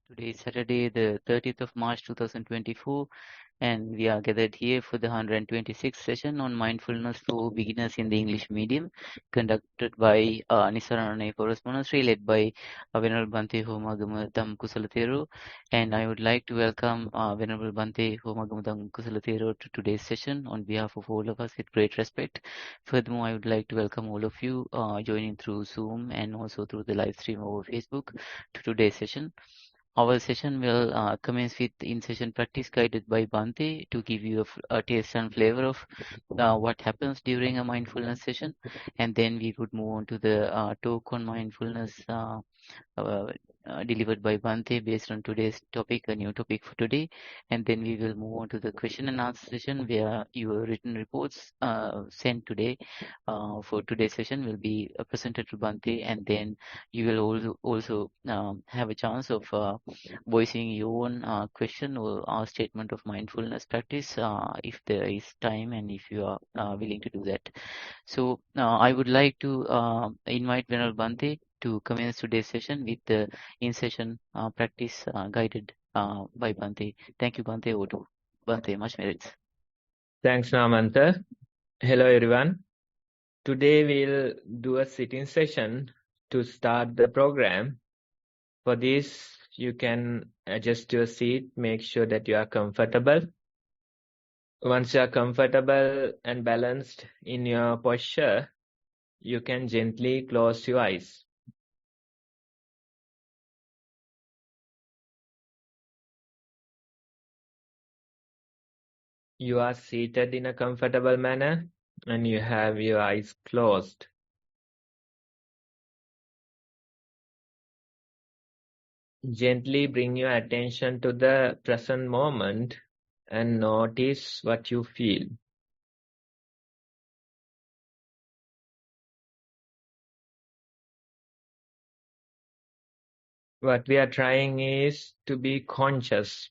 Today is Saturday, the 30th of March 2024, and we are gathered here for the 126th session on mindfulness for beginners in the English medium, conducted by Nissarana Forest Monastery, led by Venerable Bhante Homagamadam Kusala Thero. And I would like to welcome Venerable Bhante Homagamadam Kusala Thero to today's session on behalf of all of us with great respect. Furthermore, I would like to welcome all of you joining through Zoom and also through the live stream over Facebook to today's session. Our session will commence with in-session practice guided by Bhante to give you a taste and flavor of what happens during a mindfulness session, and then we would move on to the talk on mindfulness uh, delivered by Bhante based on today's topic, a new topic for today. And then we will move on to the question and answer session where your written reports sent today for today's session will be presented to Bhante, and then you will also have a chance of voicing your own question or statement of mindfulness practice if there is time and if you are willing to do that. So I would like to invite Venerable Bhante to commence today's session with the in-session practice guided by Bhante. Thank you, Bhante. Over to Bhante. Much merits. Thanks, Namanta. Hello, everyone. Today we'll do a sitting session to start the program. For this, you can adjust your seat, make sure that you are comfortable. Once you are comfortable and balanced in your posture, you can gently close your eyes. You are seated in a comfortable manner and you have your eyes closed. Gently bring your attention to the present moment and notice what you feel. What we are trying is to be conscious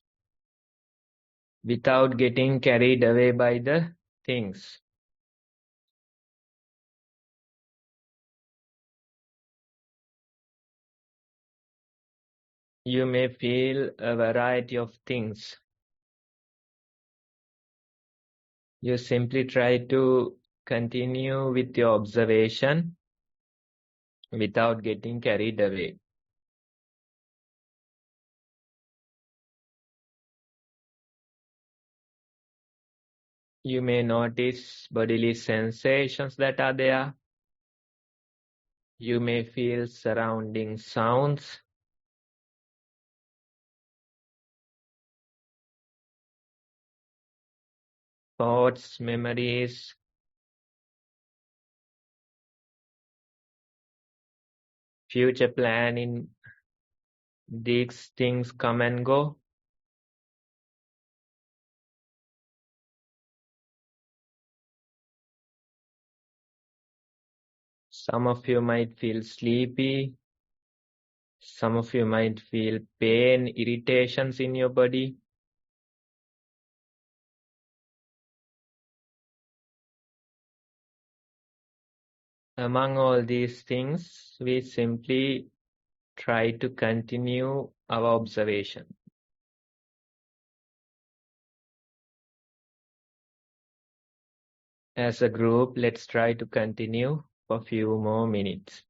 without getting carried away by the things. You may feel a variety of things. You simply try to continue with your observation without getting carried away. You may notice bodily sensations that are there. You may feel surrounding sounds. Thoughts, memories, future planning. These things come and go. Some of you might feel sleepy. Some of you might feel pain, irritations in your body. Among all these things, we simply try to continue our observation. As a group, let's try to continue for a few more minutes.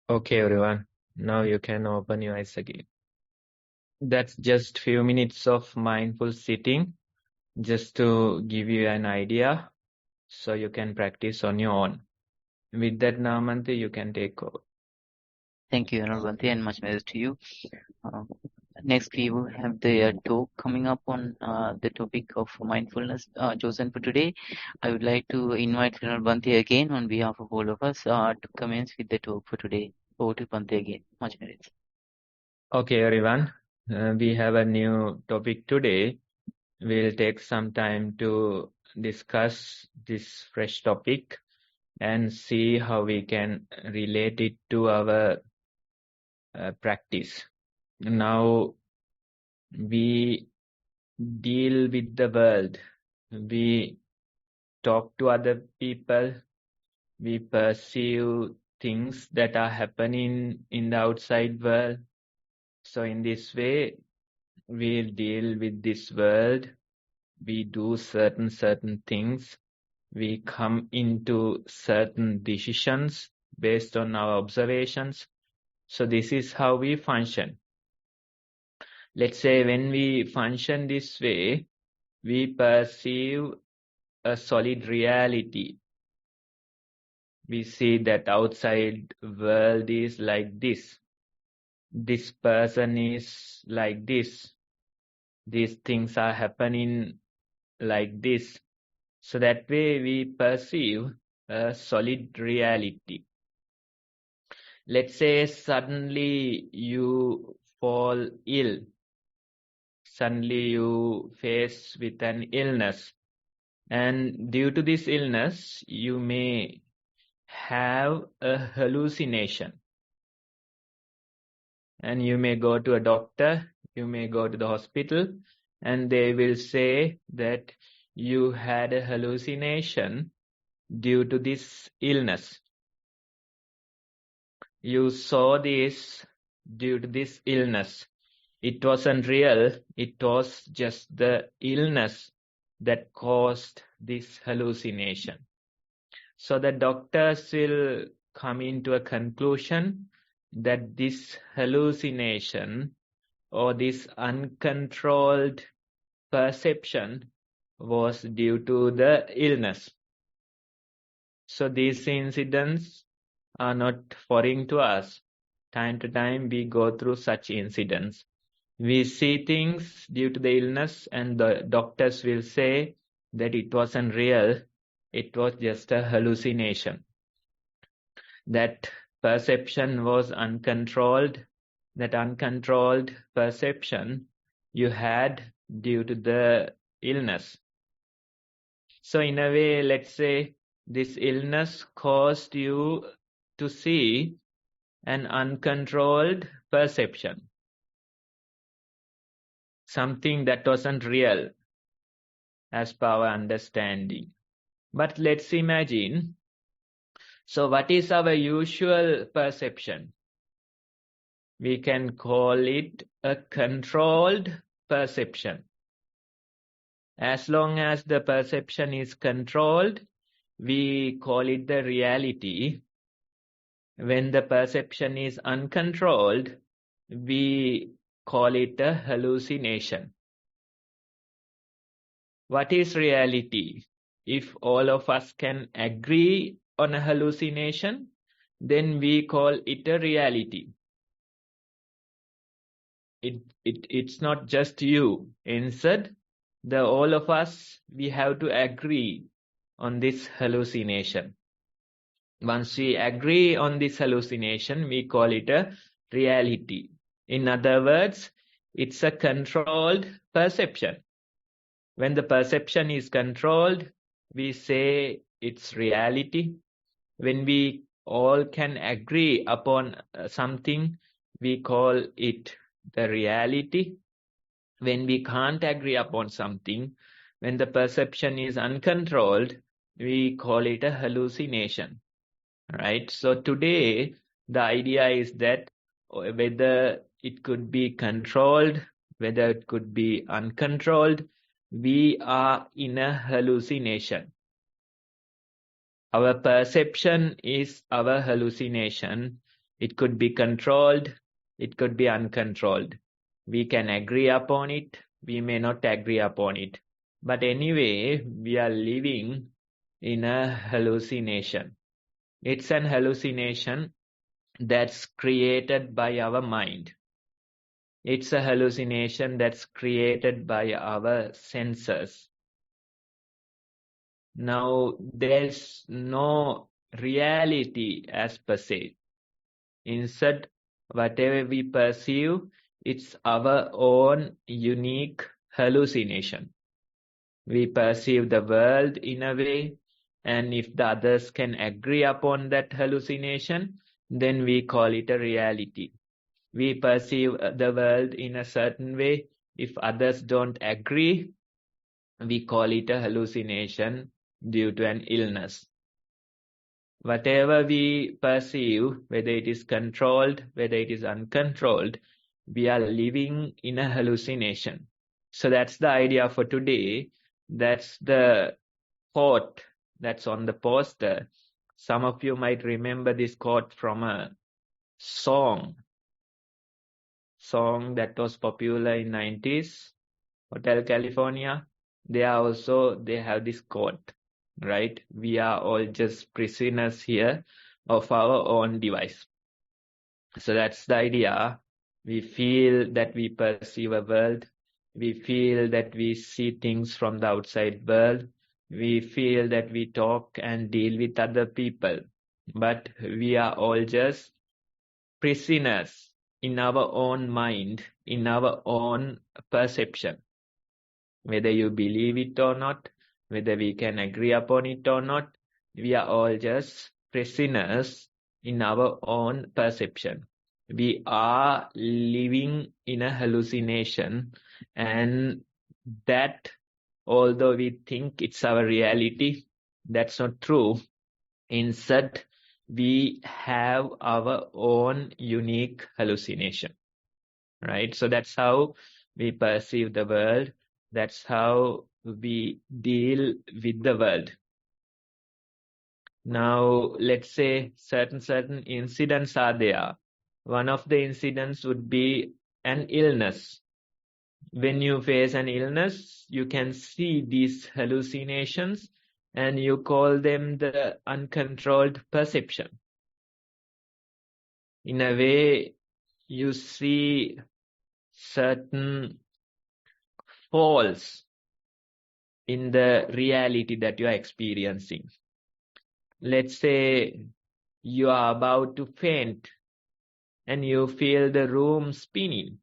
Okay, everyone. Now you can open your eyes again. That's just few minutes of mindful sitting, just to give you an idea, so you can practice on your own. With that, Namanthi, you can take over. Thank you, Honorable Bhante, and much message to you. Uh, Next, we will have the talk coming up on the topic of mindfulness chosen for today. I would like to invite Honorable Bhante again on behalf of all of us to commence with the talk for today. Over to Bhante again. Much message. Okay, everyone. We have a new topic today. We'll take some time to discuss this fresh topic and see how we can relate it to our practice. Now, we deal with the world. We talk to other people. We perceive things that are happening in the outside world. So in this way, we deal with this world. We do certain things. We come into certain decisions based on our observations. So this is how we function. Let's say when we function this way, we perceive a solid reality. We see that outside world is like this. This person is like this. These things are happening like this. So that way we perceive a solid reality. Let's say suddenly you fall ill. Suddenly you face with an illness. And due to this illness, you may have a hallucination. And you may go to a doctor, you may go to the hospital, and they will say that you had a hallucination due to this illness. You saw this due to this illness. It wasn't real, it was just the illness that caused this hallucination. So the doctors will come into a conclusion that this hallucination or this uncontrolled perception was due to the illness. So these incidents are not foreign to us. Time to time we go through such incidents. We see things due to the illness and the doctors will say that it wasn't real, it was just a hallucination. That perception was uncontrolled. That uncontrolled perception you had due to the illness. So in a way, let's say this illness caused you to see an uncontrolled perception. Something that wasn't real as per our understanding. But let's imagine, so what is our usual perception? We can call it a controlled perception. As long as the perception is controlled, we call it the reality. When the perception is uncontrolled, we call it a hallucination. What is reality? If all of us can agree on a hallucination, then we call it a reality. It's not just you. Instead, all of us, we have to agree on this hallucination. Once we agree on this hallucination, we call it a reality. In other words, it's a controlled perception. When the perception is controlled, we say it's reality. When we all can agree upon something, we call it the reality. When we can't agree upon something, when the perception is uncontrolled, we call it a hallucination. Right? So today, the idea is that whether it could be controlled, whether it could be uncontrolled, we are in a hallucination. Our perception is our hallucination. It could be controlled, it could be uncontrolled. We can agree upon it, we may not agree upon it. But anyway, we are living in a hallucination. It's an hallucination that's created by our mind. It's a hallucination that's created by our senses. Now, there's no reality as per se. Instead, whatever we perceive, it's our own unique hallucination. We perceive the world in a way, and if the others can agree upon that hallucination, then we call it a reality. We perceive the world in a certain way. If others don't agree, we call it a hallucination due to an illness. Whatever we perceive, whether it is controlled, whether it is uncontrolled, we are living in a hallucination. So that's the idea for today. That's the quote that's on the poster. Some of you might remember this quote from a song that was popular in 90s, Hotel California. They have this quote, right? We are all just prisoners here of our own device. So that's the idea. We feel that we perceive a world. We feel that we see things from the outside world. We feel that we talk and deal with other people. But we are all just prisoners in our own mind, in our own perception. Whether you believe it or not, whether we can agree upon it or not, we are all just prisoners in our own perception. We are living in a hallucination, and that, although we think it's our reality, that's not true. Instead, we have our own unique hallucination, right? So that's how we perceive the world. That's how we deal with the world. Now, let's say certain incidents are there. One of the incidents would be an illness. When you face an illness, you can see these hallucinations and you call them the uncontrolled perception. In a way, you see certain faults in the reality that you are experiencing. Let's say you are about to faint and you feel the room spinning.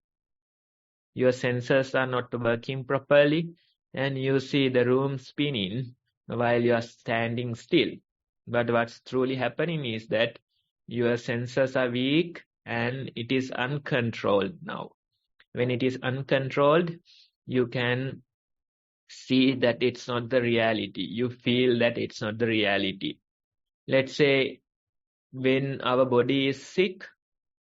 Your sensors are not working properly and you see the room spinning while you are standing still. But what's truly happening is that your sensors are weak and it is uncontrolled now. When it is uncontrolled, you can see that it's not the reality. You feel that it's not the reality. Let's say when our body is sick,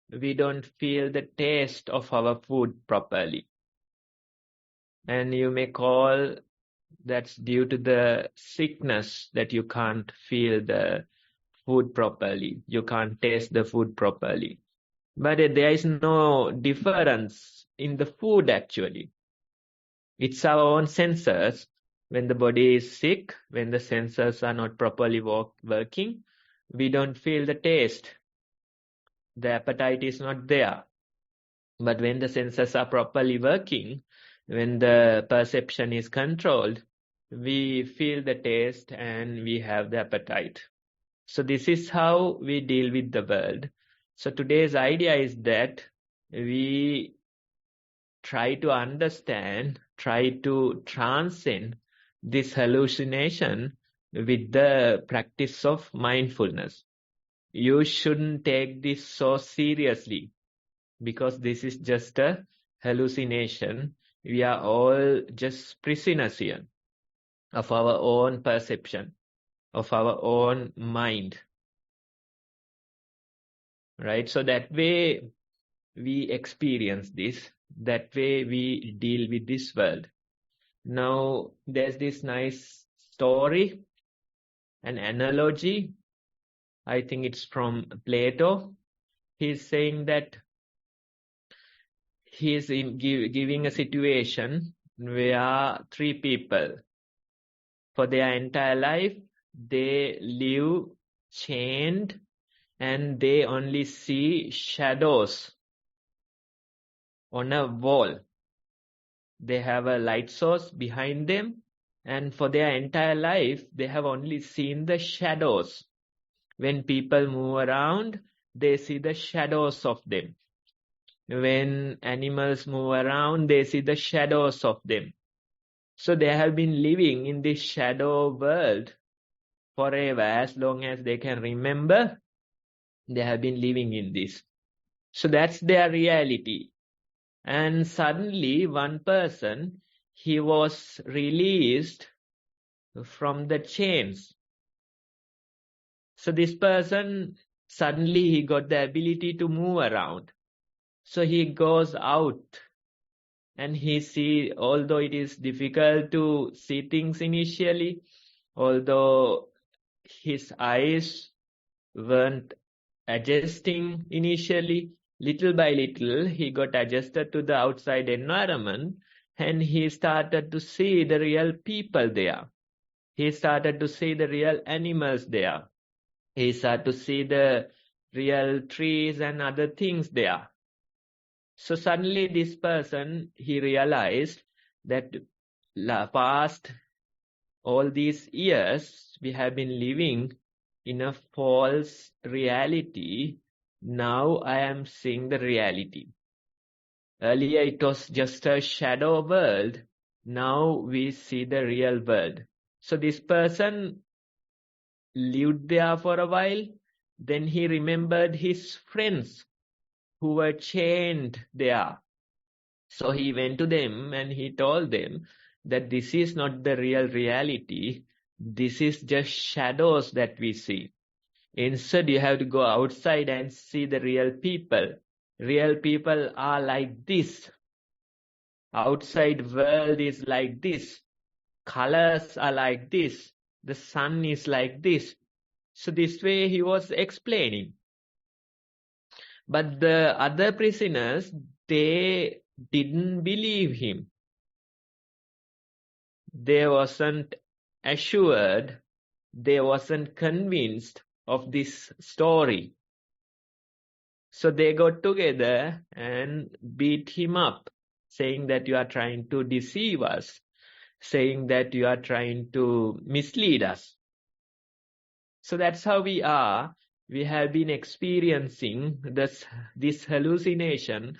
we don't feel the taste of our food properly. And you may call that's due to the sickness that you can't feel the food properly. You can't taste the food properly. But there is no difference in the food actually. It's our own sensors. When the body is sick, when the sensors are not properly working, we don't feel the taste. The appetite is not there. But when the sensors are properly working, when the perception is controlled, we feel the taste and we have the appetite. So this is how we deal with the world. So today's idea is that we try to understand, try to transcend this hallucination with the practice of mindfulness. You shouldn't take this so seriously because this is just a hallucination. We are all just prisoners here of our own perception, of our own mind. Right? So that way we experience this. That way we deal with this world. Now, there's this nice story, an analogy. I think it's from Plato. He's saying that he's giving a situation where three people, for their entire life, they live chained and they only see shadows on a wall. They have a light source behind them, and for their entire life, they have only seen the shadows. When people move around, they see the shadows of them. When animals move around, they see the shadows of them. So they have been living in this shadow world forever. As long as they can remember, they have been living in this. So that's their reality. And suddenly one person, he was released from the chains. So this person, suddenly he got the ability to move around. So he goes out and he see, although it is difficult to see things initially, although his eyes weren't adjusting initially, little by little, he got adjusted to the outside environment and he started to see the real people there. He started to see the real animals there. He started to see the real trees and other things there. So suddenly this person, he realized that past all these years, we have been living in a false reality. Now I am seeing the reality. Earlier it was just a shadow world. Now we see the real world. So this person lived there for a while. Then he remembered his friends who were chained there. So he went to them and he told them that this is not the real reality. This is just shadows that we see. Instead, you have to go outside and see the real people. Real people are like this. Outside world is like this. Colors are like this. The sun is like this. So this way he was explaining. But the other prisoners, they didn't believe him. They wasn't assured, they wasn't convinced of this story. So they got together and beat him up, saying that you are trying to deceive us, saying that you are trying to mislead us. So that's how we are. We have been experiencing this hallucination.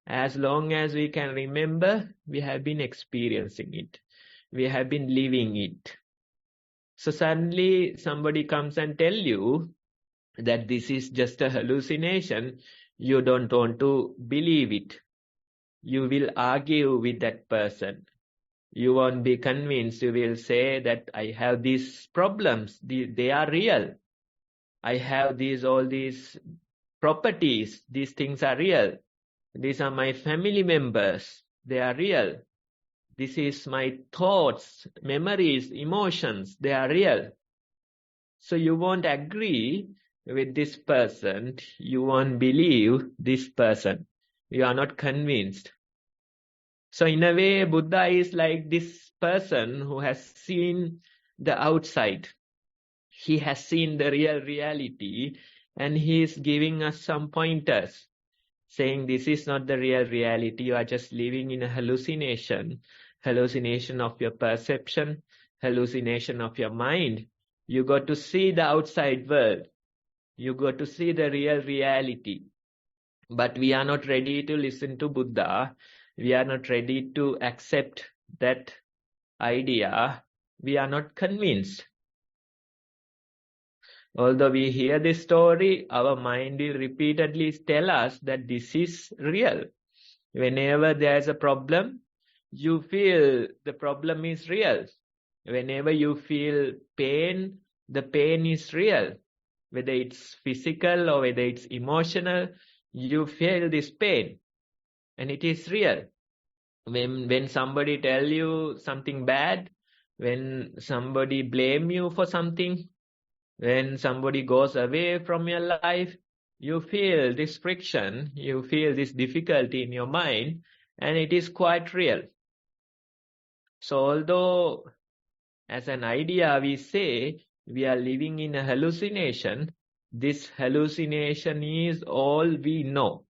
As long as we can remember, we have been experiencing it. We have been living it. So suddenly somebody comes and tell you that this is just a hallucination. You don't want to believe it. You will argue with that person. You won't be convinced. You will say that I have these problems. They are real. I have all these properties. These things are real. These are my family members. They are real. This is my thoughts, memories, emotions. They are real. So you won't agree with this person. You won't believe this person. You are not convinced. So in a way, Buddha is like this person who has seen the outside. He has seen the real reality and he is giving us some pointers, saying this is not the real reality. You are just living in a hallucination of your perception, hallucination of your mind. You got to see the outside world. You got to see the real reality. But we are not ready to listen to Buddha. We are not ready to accept that idea. We are not convinced. Although we hear this story, our mind will repeatedly tell us that this is real. Whenever there is a problem, you feel the problem is real. Whenever you feel pain, the pain is real. Whether it's physical or whether it's emotional, you feel this pain and it is real. When somebody tell you something bad, when somebody blame you for something, when somebody goes away from your life, you feel this friction, you feel this difficulty in your mind, and it is quite real. So although as an idea we say we are living in a hallucination, this hallucination is all we know.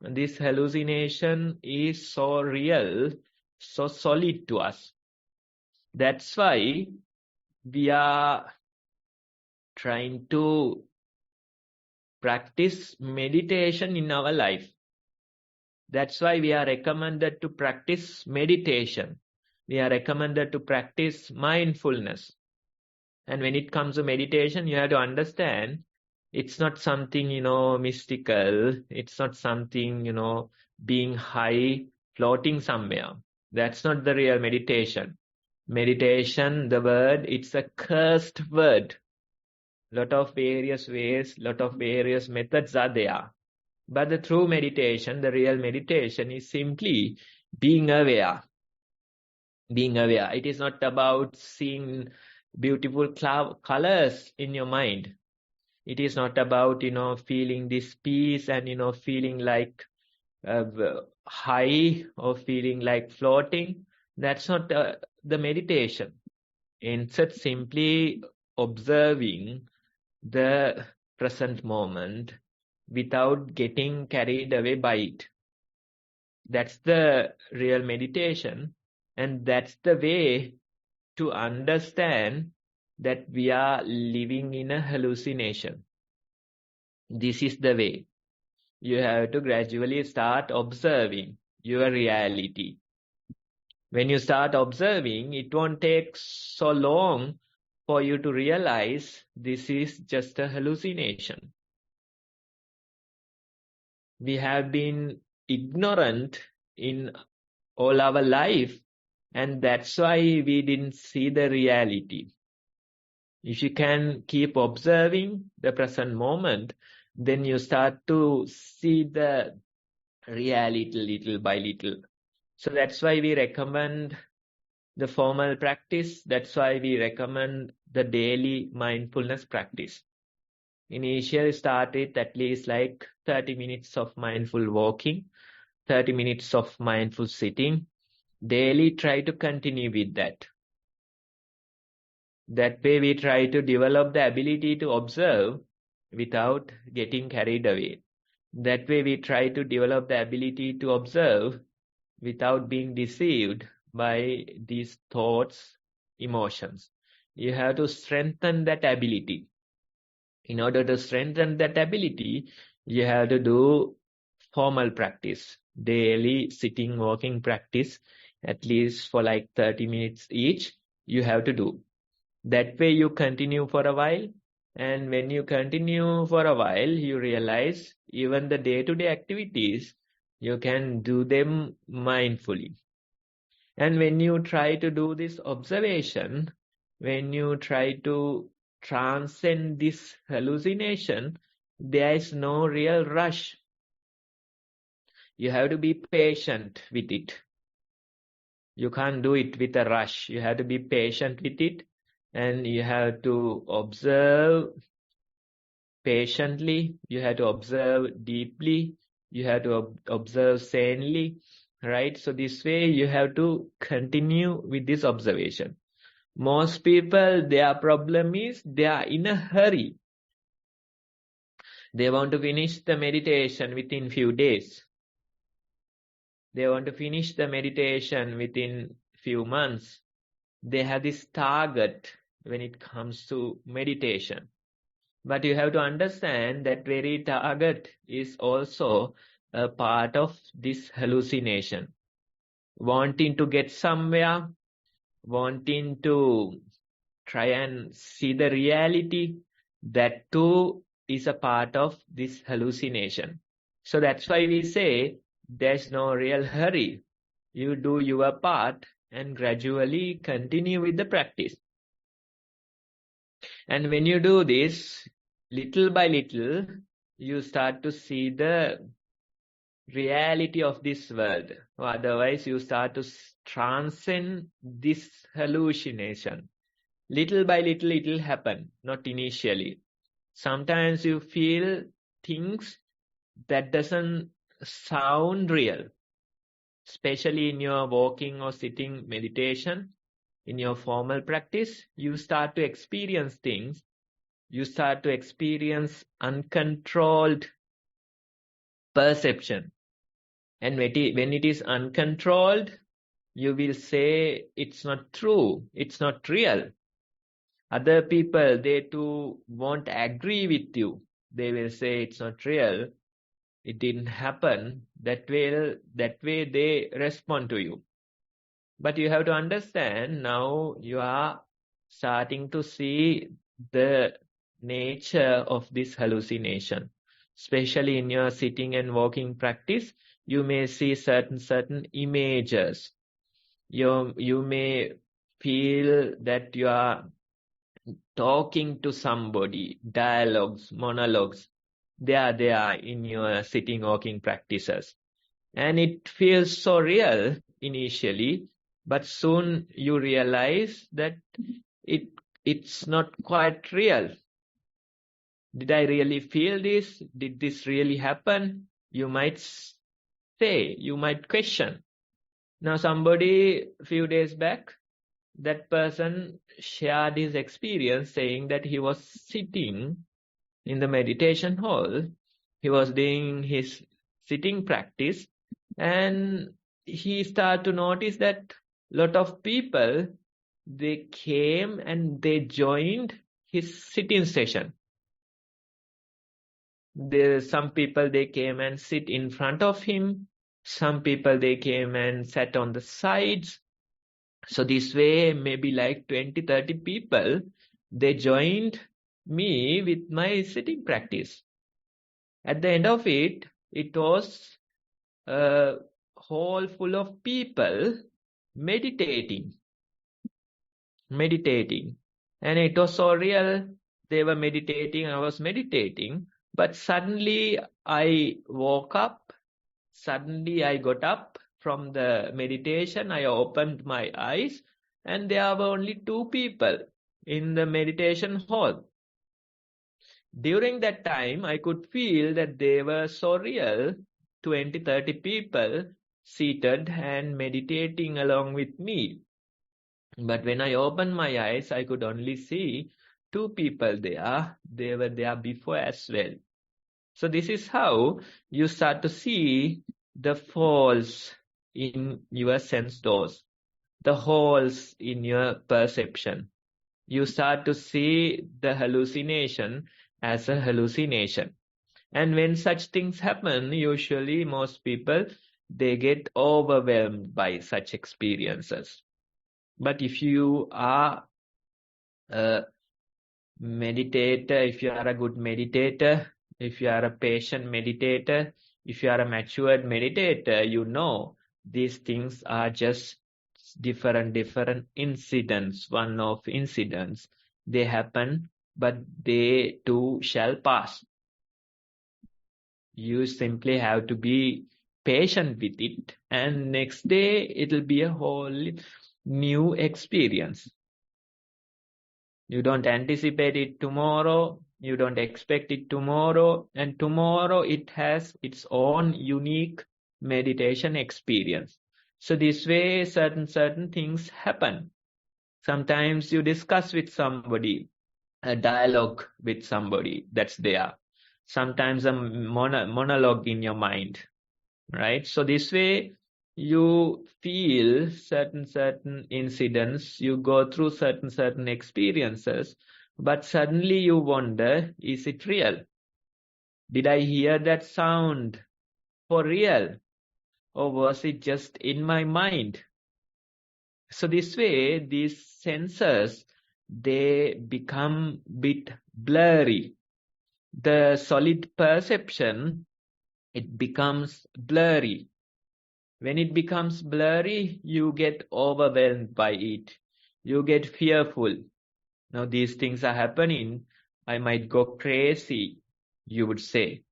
This hallucination is so real, so solid to us. That's why we are trying to practice meditation in our life. That's why we are recommended to practice meditation. We are recommended to practice mindfulness. And when it comes to meditation, you have to understand it's not something, mystical. It's not something, being high, floating somewhere. That's not the real meditation. Meditation, the word, it's a cursed word. Lot of various ways, lot of various methods are there. But the true meditation, the real meditation is simply being aware. Being aware. It is not about seeing beautiful colors in your mind. It is not about, feeling this peace and, feeling like high or feeling like floating. That's not the meditation. Instead, simply observing the present moment without getting carried away by it. That's the real meditation, and that's the way to understand that we are living in a hallucination. This is the way. You have to gradually start observing your reality. When you start observing, it won't take so long for you to realize this is just a hallucination. We have been ignorant in all our life, and that's why we didn't see the reality. If you can keep observing the present moment, then you start to see the reality little by little. So that's why we recommend the formal practice. That's why we recommend the daily mindfulness practice. Initially start with at least like 30 minutes of mindful walking, 30 minutes of mindful sitting. Daily try to continue with that. That way we try to develop the ability to observe without getting carried away. That way we try to develop the ability to observe without being deceived by these thoughts, emotions. You have to strengthen that ability. In order to strengthen that ability, you have to do formal practice, daily sitting, walking practice, at least for like 30 minutes each, you have to do. That way you continue for a while, and when you continue for a while, you realize even the day-to-day activities, you can do them mindfully. And when you try to do this observation, when you try to transcend this hallucination, there is no real rush. You have to be patient with it. You can't do it with a rush. You have to be patient with it, and you have to observe patiently. You have to observe deeply. You have to observe sanely, right? So this way you have to continue with this observation. Most people, their problem is they are in a hurry. They want to finish the meditation within few days. They want to finish the meditation within few months. They have this target when it comes to meditation. But you have to understand that very target is also a part of this hallucination. Wanting to get somewhere, wanting to try and see the reality, that too is a part of this hallucination. So that's why we say there's no real hurry. You do your part and gradually continue with the practice. And when you do this, little by little, you start to see the reality of this world. Or otherwise, you start to transcend this hallucination. Little by little, it will happen, not initially. Sometimes you feel things that doesn't sound real, especially in your walking or sitting meditation, in your formal practice. You start to experience things. You start to experience uncontrolled perception. And when it is uncontrolled, you will say it's not true, it's not real. Other people, they too won't agree with you. They will say it's not real, it didn't happen. That way they respond to you. But you have to understand, now you are starting to see the nature of this hallucination. Especially in your sitting and walking practice, you may see certain images. You may feel that you are talking to somebody, dialogues, monologues. They are there in your sitting walking practices. And it feels so real initially, but soon you realize that it's not quite real. Did I really feel this? Did this really happen? You might say, you might question. Now somebody a few days back, that person shared his experience saying that he was sitting in the meditation hall. He was doing his sitting practice, and he started to notice that lot of people, they came and they joined his sitting session. Some people, they came and sit in front of him. Some people, they came and sat on the sides. So this way, maybe like 20-30 people, they joined me with my sitting practice. At the end of it, it was a hall full of people meditating. And it was so real. They were meditating, I was meditating. But suddenly I woke up. Suddenly I got up from the meditation. I opened my eyes, and there were only 2 people in the meditation hall. During that time, I could feel that they were so real, 20-30 people seated and meditating along with me. But when I opened my eyes, I could only see 2 people there. They were there before as well. So this is how you start to see the faults in your sense doors, the holes in your perception. You start to see the hallucination as a hallucination. And when such things happen, usually most people, they get overwhelmed by such experiences. But if you are a meditator, if you are a good meditator, if you are a patient meditator, if you are a matured meditator, you know these things are just different incidents, one-off incidents. They happen, but they too shall pass. You simply have to be patient with it, and next day it'll be a whole new experience. You don't anticipate it tomorrow, you don't expect it tomorrow, and tomorrow it has its own unique meditation experience. So this way, certain things happen. Sometimes you discuss with somebody, a dialogue with somebody that's there. Sometimes a monologue in your mind, right? So this way, you feel certain incidents, you go through certain experiences, but suddenly you wonder, is it real? Did I hear that sound for real? Or was it just in my mind? So this way, these senses, they become bit blurry. The solid perception, it becomes blurry. When it becomes blurry, you get overwhelmed by it. You get fearful. Now these things are happening. I might go crazy, you would say.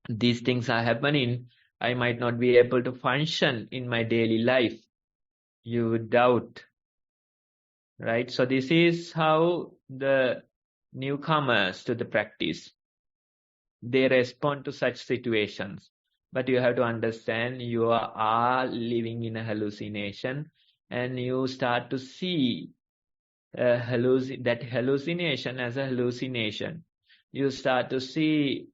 These things are happening. I might not be able to function in my daily life. You would doubt. Right? So this is how the newcomers to the practice, they respond to such situations. But you have to understand you are living in a hallucination, and you start to see that hallucination as a hallucination. You start to see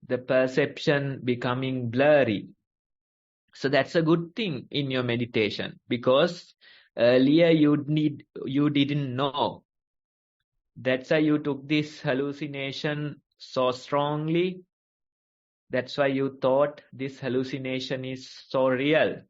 the perception becoming blurry. So that's a good thing in your meditation, because earlier you didn't know. That's why you took this hallucination so strongly. That's why you thought this hallucination is so real.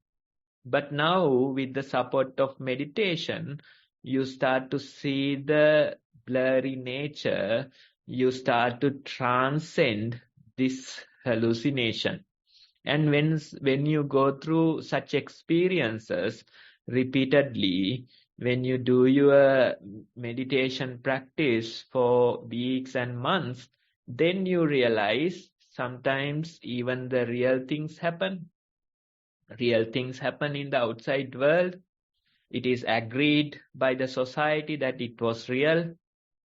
But now, with the support of meditation, you start to see the blurry nature. You start to transcend this hallucination. And when you go through such experiences repeatedly, when you do your meditation practice for weeks and months, then you realize sometimes even the real things happen. Real things happen in the outside world. It is agreed by the society that it was real.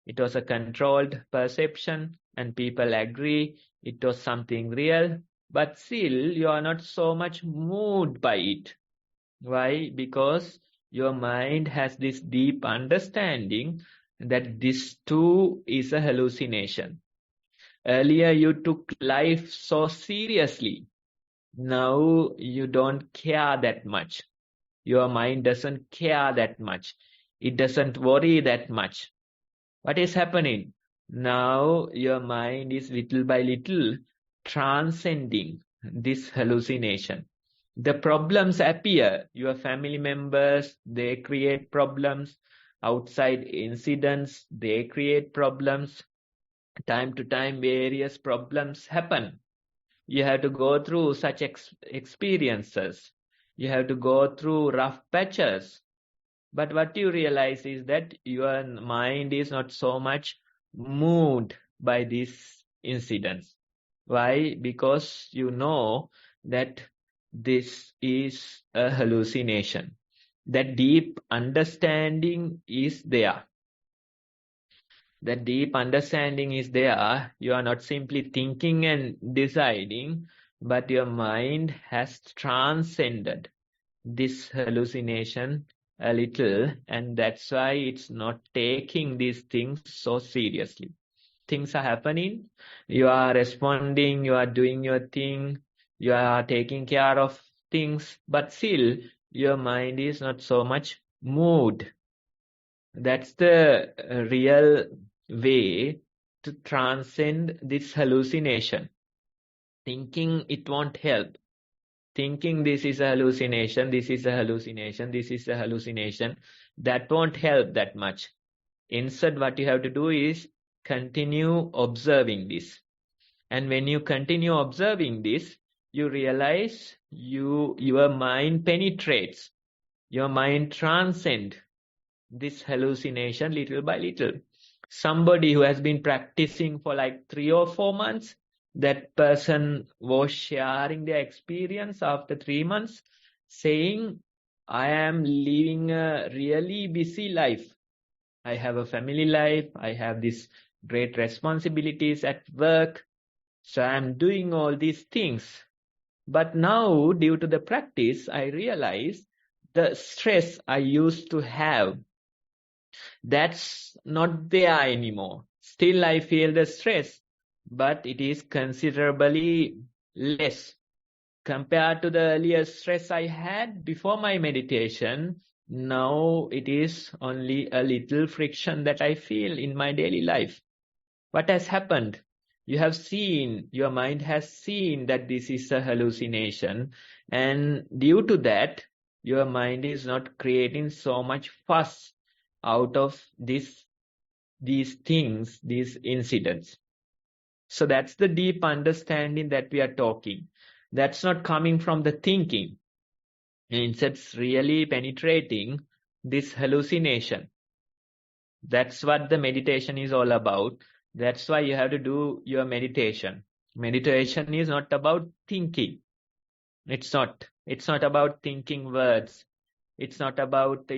It was a controlled perception, and people agree it was something real. But still, you are not so much moved by it. Why? Because your mind has this deep understanding that this too is a hallucination. Earlier, you took life so seriously. Now, you don't care that much. Your mind doesn't care that much. It doesn't worry that much. What is happening? Now your mind is little by little transcending this hallucination. The problems appear. Your family members, they create problems. Outside incidents, they create problems. Time to time, various problems happen. You have to go through such experiences. You have to go through rough patches. But what you realize is that your mind is not so much moved by these incidents. Why? Because you know that this is a hallucination. That deep understanding is there. That deep understanding is there. You are not simply thinking and deciding, but your mind has transcended this hallucination a little, and that's why it's not taking these things so seriously. Things are happening, you are responding, you are doing your thing, you are taking care of things, but still your mind is not so much moved. That's the real way to transcend this hallucination. Thinking it won't help. Thinking this is a hallucination, this is a hallucination, this is a hallucination, that won't help that much. Instead, what you have to do is continue observing this. And when you continue observing this, you realize your mind penetrates, your mind transcends this hallucination little by little. Somebody who has been practicing for like 3 or 4 months, that person was sharing their experience after 3 months, saying, I am living a really busy life. I have a family life. I have these great responsibilities at work. So I'm doing all these things. But now, due to the practice, I realize the stress I used to have, that's not there anymore. Still, I feel the stress, but it is considerably less compared to the earlier stress I had before my meditation. Now it is only a little friction that I feel in my daily life. What has happened? You have seen, your mind has seen that this is a hallucination, and due to that, your mind is not creating so much fuss out of these things, these incidents. So that's the deep understanding that we are talking. That's not coming from the thinking. It's really penetrating this hallucination. That's what the meditation is all about. That's why you have to do your meditation. Meditation is not about thinking. It's not about thinking words. It's not about,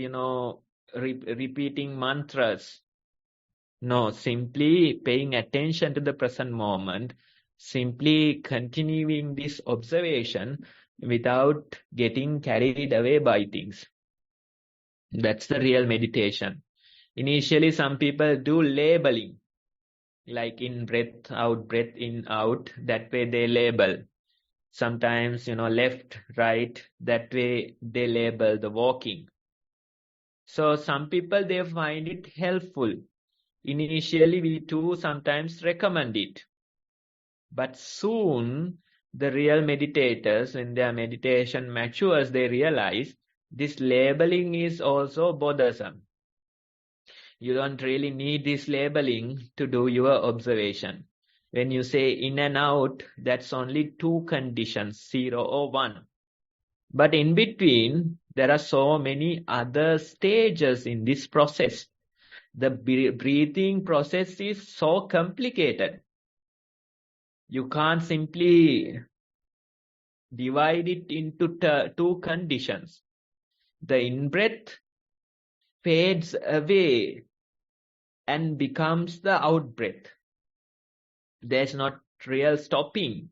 repeating mantras. No, simply paying attention to the present moment simply continuing this observation without getting carried away by things. That's the real meditation. Initially, some people do labeling, like in breath in, out. That way they label. Sometimes, left, right, that way they label the walking. So some people, they find it helpful. Initially, we too sometimes recommend it. But soon, the real meditators, when their meditation matures, they realize this labeling is also bothersome. You don't really need this labeling to do your observation. When you say in and out, that's only two conditions, 0 or 1. But in between, there are so many other stages in this process. The breathing process is so complicated. You can't simply divide it into two conditions. The in-breath fades away and becomes the out-breath. There's not real stopping.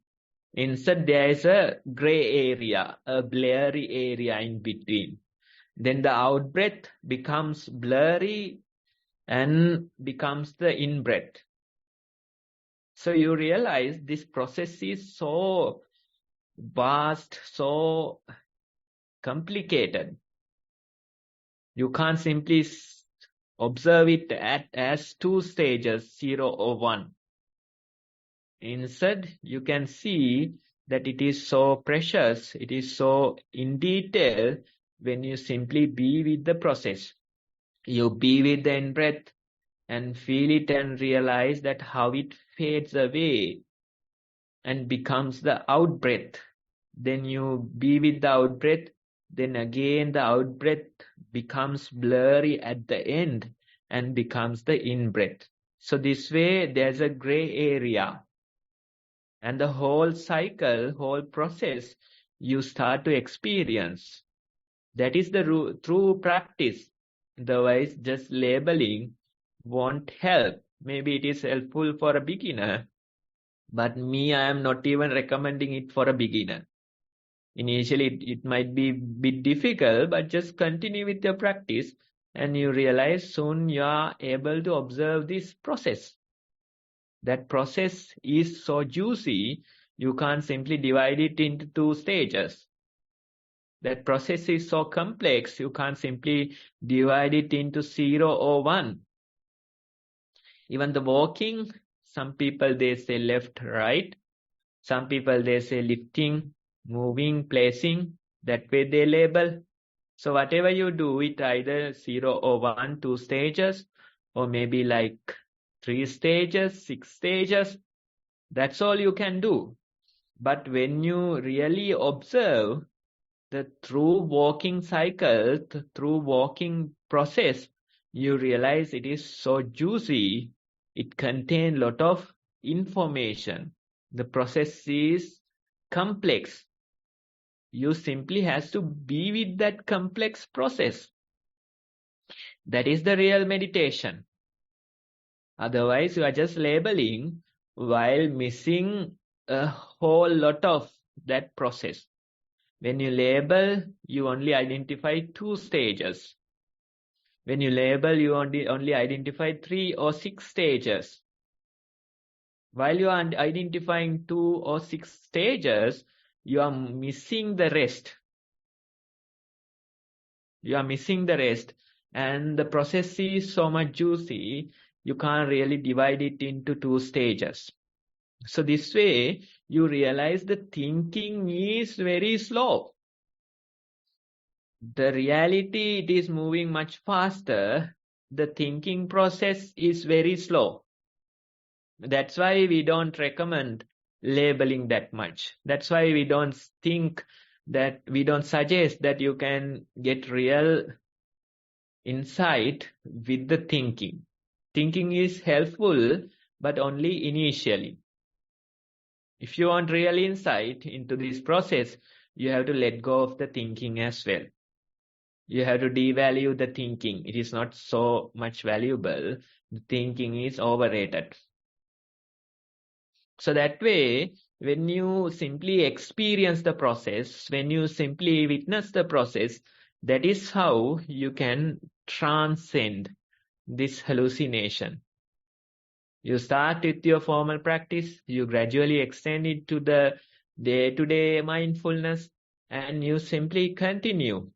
Instead, there is a gray area, a blurry area in between. Then the out-breath becomes blurry and becomes the in-breath. So you realize this process is so vast, so complicated. You can't simply observe it as two stages, 0 or 1. Instead, you can see that it is so precious, it is so in detail when you simply be with the process. You be with the in-breath and feel it and realize that how it fades away and becomes the out-breath. Then you be with the out-breath, then again the out-breath becomes blurry at the end and becomes the in-breath. So this way there's a gray area. And the whole cycle, whole process, you start to experience. That is the true practice. Otherwise, just labeling won't help. Maybe it is helpful for a beginner, but I am not even recommending it for a beginner. Initially, it might be a bit difficult, but just continue with your practice and you realize soon you are able to observe this process. That process is so juicy, you can't simply divide it into two stages. That process is so complex, you can't simply divide it into 0 or 1. Even the walking, some people they say left, right. Some people they say lifting, moving, placing. That way they label. So whatever you do, it either 0 or 1, 2 stages, or maybe like 3 stages, 6 stages. That's all you can do. But when you really observe the true walking cycle, the true walking process, you realize it is so juicy. It contains a lot of information. The process is complex. You simply has to be with that complex process. That is the real meditation. Otherwise, you are just labeling while missing a whole lot of that process. When you label, you only identify 2 stages. When you label, you only identify 3 or 6 stages. While you are identifying 2 or 6 stages, you are missing the rest. You are missing the rest. And the process is so much juicy, you can't really divide it into 2 stages. So this way, you realize the thinking is very slow. The reality, it is moving much faster. The thinking process is very slow. That's why we don't recommend labeling that much. That's why we don't suggest that you can get real insight with the thinking. Thinking is helpful, but only initially. If you want real insight into this process, you have to let go of the thinking as well. You have to devalue the thinking. It is not so much valuable. The thinking is overrated. So that way, when you simply experience the process, when you simply witness the process, that is how you can transcend this hallucination. You start with your formal practice, you gradually extend it to the day-to-day mindfulness, and you simply continue.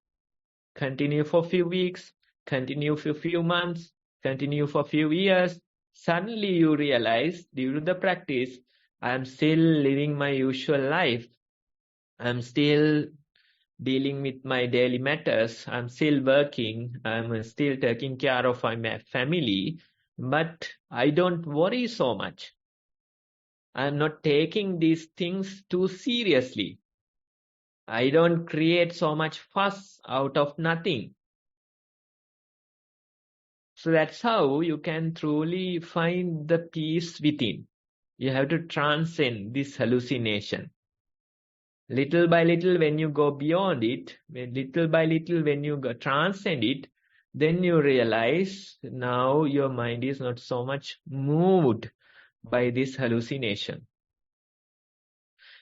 Continue for a few weeks, continue for a few months, continue for a few years. Suddenly you realize during the practice, I'm still living my usual life. I'm still dealing with my daily matters. I'm still working. I'm still taking care of my family. But I don't worry so much. I'm not taking these things too seriously. I don't create so much fuss out of nothing. So that's how you can truly find the peace within. You have to transcend this hallucination. Little by little, when you go beyond it, little by little, when you transcend it, then you realize now your mind is not so much moved by this hallucination.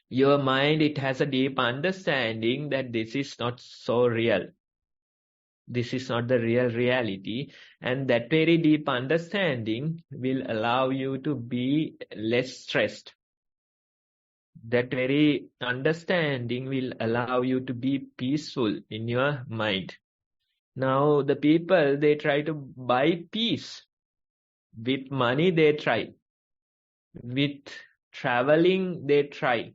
Your mind, it has a deep understanding that this is not so real. This is not the real reality. And that very deep understanding will allow you to be less stressed. That very understanding will allow you to be peaceful in your mind. Now, the people, they try to buy peace. With money, they try. With traveling, they try.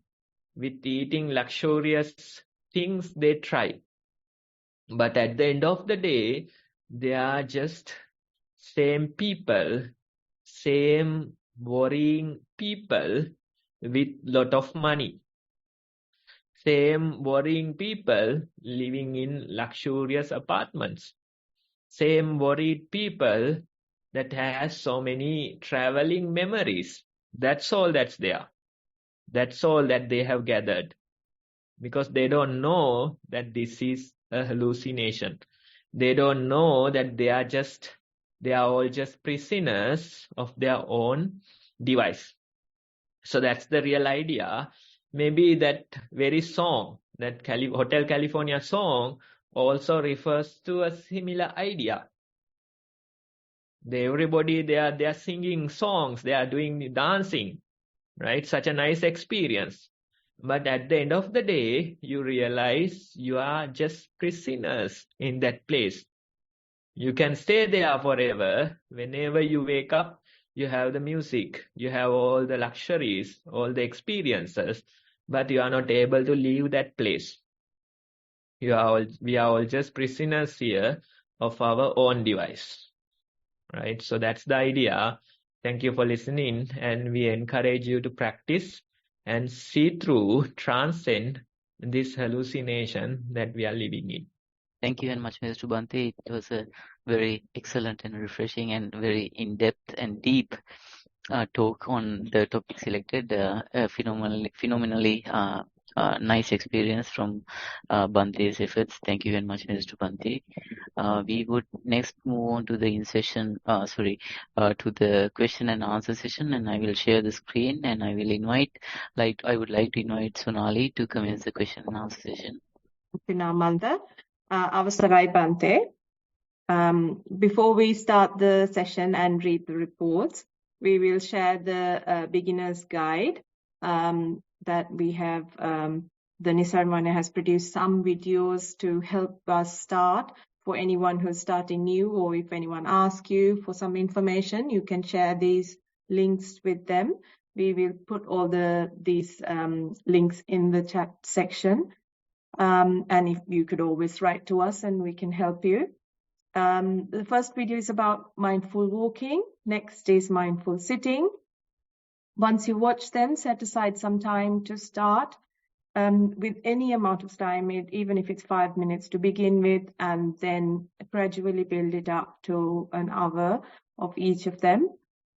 With eating luxurious things, they try. But at the end of the day, they are just same people, same worrying people with lot of money. Same worrying people living in luxurious apartments. Same worried people that has so many traveling memories. That's all that's there. That's all that they have gathered. Because they don't know that this is a hallucination. They don't know that they are all just prisoners of their own device. So that's the real idea. Maybe that very song, that Hotel California song, also refers to a similar idea. Everybody, they are singing songs, they are doing dancing, right? Such a nice experience. But at the end of the day, you realize you are just prisoners in that place. You can stay there forever. Whenever you wake up, you have the music, you have all the luxuries, all the experiences, but you are not able to leave that place. We are all just prisoners here of our own device, right? So that's the idea. Thank you for listening, and we encourage you to practice and see through, transcend this hallucination that we are living in. Thank you very much, Mr. Bhante. It was a very excellent and refreshing and very in-depth and deep talk on the topic selected. Phenomenally nice experience from Bhante's efforts. Thank you very much, Mr. Bhante. We would next move on to the to the question and answer session, and I will share the screen, and I would like to invite Sonali to commence the question and answer session. Pinamanda, Avasarai Bhante. Before we start the session and read the reports, we will share the beginner's guide that we have. The Nissarana has produced some videos to help us start. For anyone who's starting new, or if anyone asks you for some information, you can share these links with them. We will put all these links in the chat section. And if you could always write to us and we can help you. The first video is about mindful walking. Next is mindful sitting. Once you watch them, set aside some time to start with any amount of time, even if it's 5 minutes to begin with, and then gradually build it up to an hour of each of them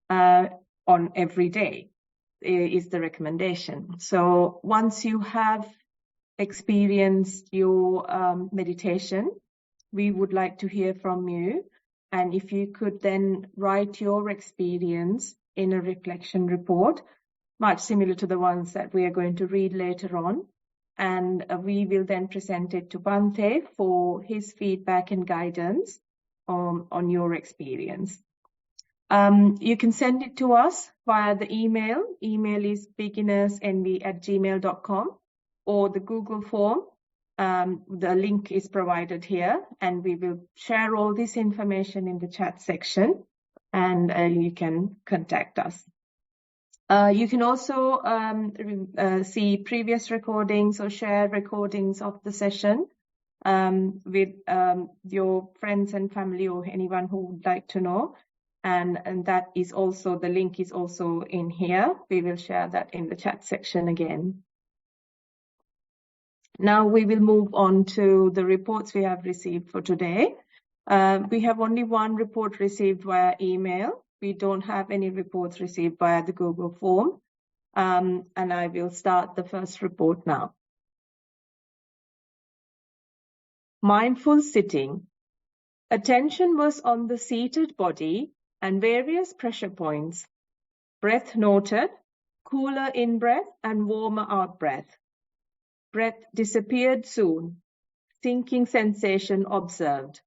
on every day is the recommendation. So once you have experienced your meditation, we would like to hear from you. And if you could then write your experience in a reflection report, much similar to the ones that we are going to read later on. And we will then present it to Bhante for his feedback and guidance on your experience. You can send it to us via the email. Email is beginnersenvy@gmail.com, or the Google form. The link is provided here, and we will share all this information in the chat section, and you can contact us. You can also see previous recordings or share recordings of the session with your friends and family or anyone who would like to know. And that is also, the link is also in here. We will share that in the chat section again. Now we will move on to the reports we have received for today. We have only one report received via email. We don't have any reports received via the Google form. And I will start the first report now. Mindful sitting. Attention was on the seated body and various pressure points. Breath noted, cooler in-breath and warmer out-breath. Breath disappeared soon. Sinking sensation observed.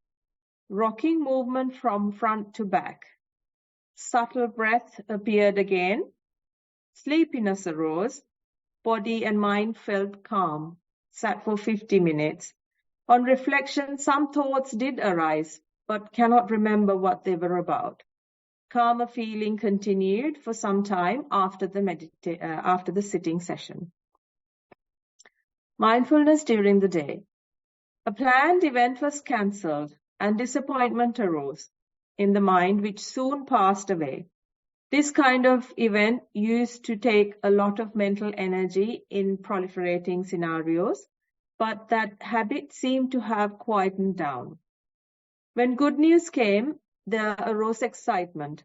Rocking movement from front to back. Subtle breath appeared again. Sleepiness arose. Body and mind felt calm. Sat for 50 minutes. On reflection, some thoughts did arise, but cannot remember what they were about. Calmer feeling continued for some time after the sitting session. Mindfulness during the day. A planned event was cancelled and disappointment arose in the mind, which soon passed away. This kind of event used to take a lot of mental energy in proliferating scenarios, but that habit seemed to have quietened down. When good news came, there arose excitement,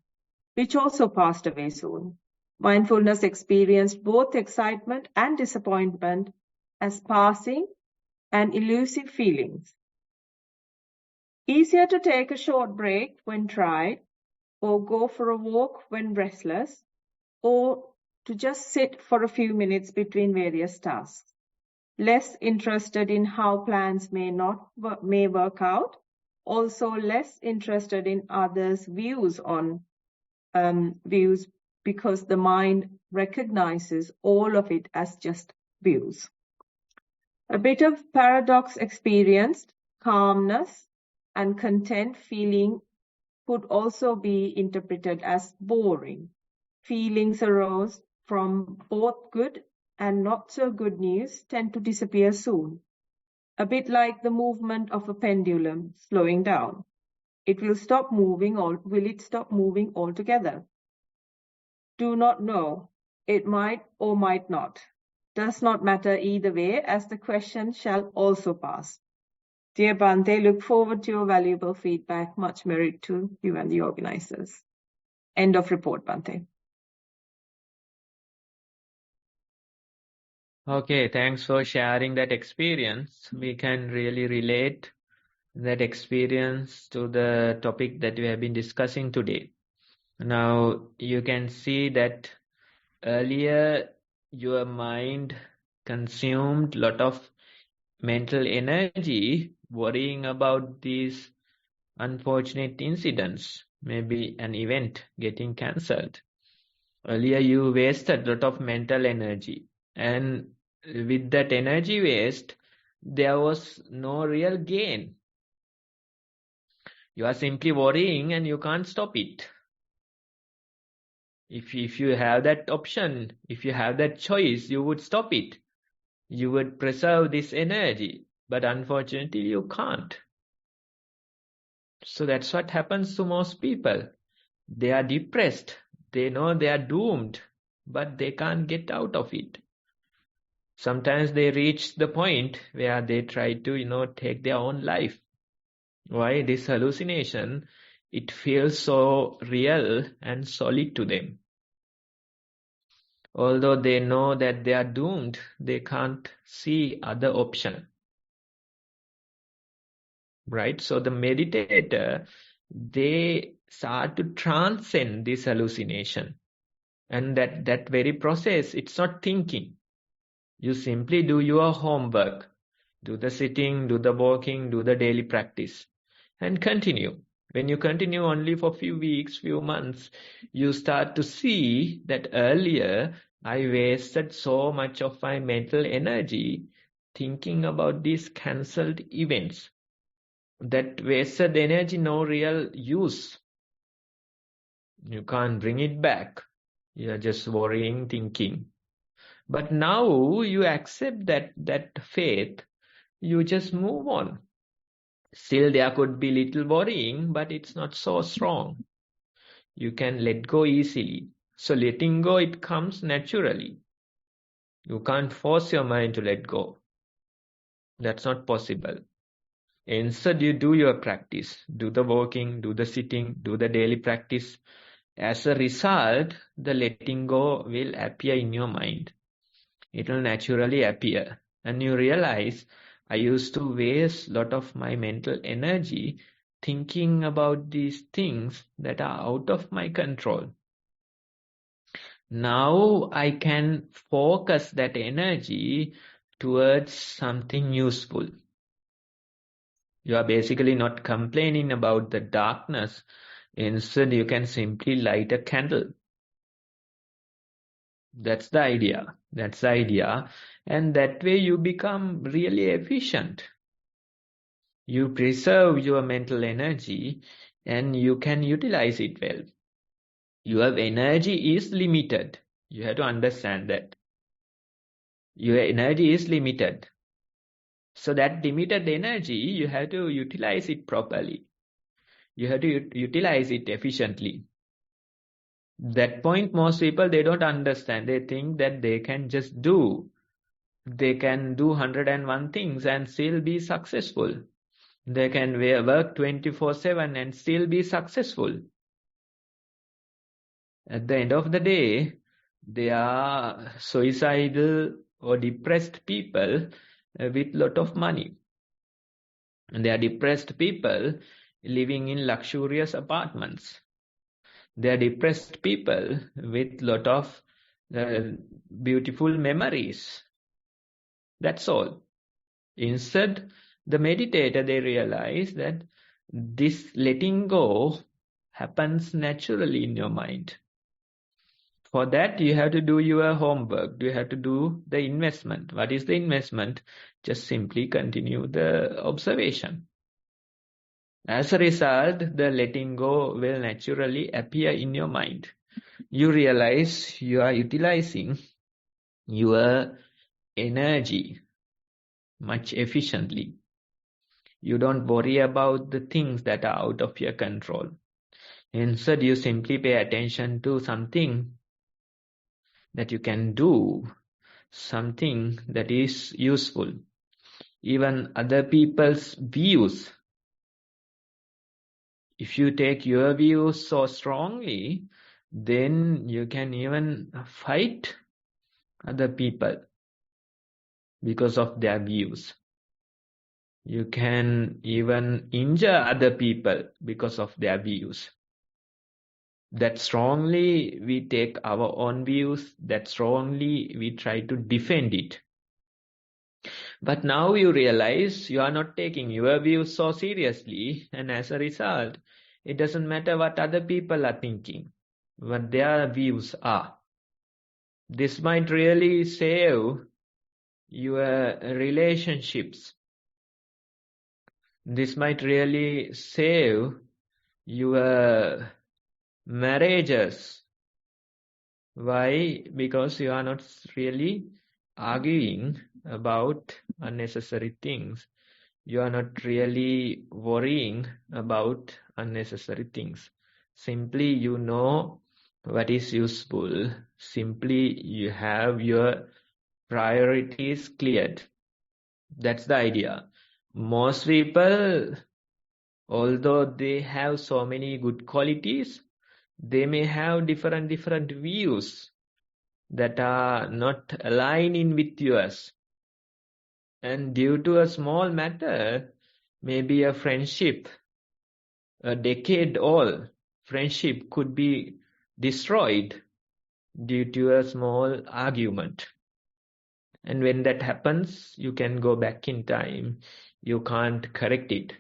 which also passed away soon. Mindfulness experienced both excitement and disappointment as passing and elusive feelings. Easier to take a short break when tried, or go for a walk when restless, or to just sit for a few minutes between various tasks. Less interested in how plans may work out, also less interested in others' views because the mind recognizes all of it as just views. A bit of paradox experienced, calmness and content feeling could also be interpreted as boring. Feelings arose from both good and not so good news tend to disappear soon. A bit like the movement of a pendulum slowing down. It will stop moving, or will it stop moving altogether? Do not know. It might or might not. Does not matter either way, as the question shall also pass. Dear Bhante, look forward to your valuable feedback. Much merit to you and the organizers. End of report, Bhante. Okay, thanks for sharing that experience. We can really relate that experience to the topic that we have been discussing today. Now, you can see that earlier your mind consumed a lot of mental energy worrying about these unfortunate incidents, maybe an event getting cancelled. Earlier you wasted a lot of mental energy, and with that energy waste, there was no real gain. You are simply worrying and you can't stop it. If you have that option, if you have that choice, you would stop it. You would preserve this energy, but unfortunately you can't. So that's what happens to most people. They are depressed. They know they are doomed, but they can't get out of it. Sometimes they reach the point where they try to, take their own life. Why? This hallucination, it feels so real and solid to them. Although they know that they are doomed, they can't see other option. Right? So the meditator, they start to transcend this hallucination. And that very process, it's not thinking. You simply do your homework. Do the sitting, do the walking, do the daily practice. And continue. When you continue only for few weeks, few months, you start to see that earlier I wasted so much of my mental energy thinking about these cancelled events. That wasted energy, no real use. You can't bring it back. You're just worrying, thinking. But now you accept that faith, you just move on. Still there could be little worrying, but it's not so strong. You can let go easily. So letting go, it comes naturally. You can't force your mind to let go. That's not possible. Instead, you do your practice. Do the walking, do the sitting, do the daily practice. As a result, the letting go will appear in your mind. It will naturally appear. And you realize, I used to waste a lot of my mental energy thinking about these things that are out of my control. Now I can focus that energy towards something useful. You are basically not complaining about the darkness. Instead, you can simply light a candle. That's the idea. That's the idea. And that way you become really efficient. You preserve your mental energy and you can utilize it well. Your energy is limited. You have to understand that. Your energy is limited. So that limited energy, you have to utilize it properly. You have to utilize it efficiently. That point, most people, they don't understand. They think that they can just do. They can do 101 things and still be successful. They can work 24/7 and still be successful. At the end of the day, they are suicidal or depressed people with lot of money. And they are depressed people living in luxurious apartments. They are depressed people with lot of beautiful memories. That's all. Instead, the meditator, they realize that this letting go happens naturally in your mind. For that, you have to do your homework. You have to do the investment. What is the investment? Just simply continue the observation. As a result, the letting go will naturally appear in your mind. You realize you are utilizing your energy much efficiently. You don't worry about the things that are out of your control. Instead, you simply pay attention to something that you can do, something that is useful. Even other people's views. If you take your views so strongly, then you can even fight other people because of their views. You can even injure other people because of their views. That strongly we take our own views, that strongly we try to defend it. But now you realize you are not taking your views so seriously, and as a result, it doesn't matter what other people are thinking, what their views are. This might really save your relationships. This might really save your marriages. Why? Because you are not really arguing about unnecessary things. You are not really worrying about unnecessary things. Simply you know what is useful. Simply you have your priorities cleared. That's the idea. Most people, although they have so many good qualities, they may have different views that are not aligning with yours. And due to a small matter, maybe a friendship, a decade-old friendship could be destroyed due to a small argument. And when that happens, you can go back in time. You can't correct it,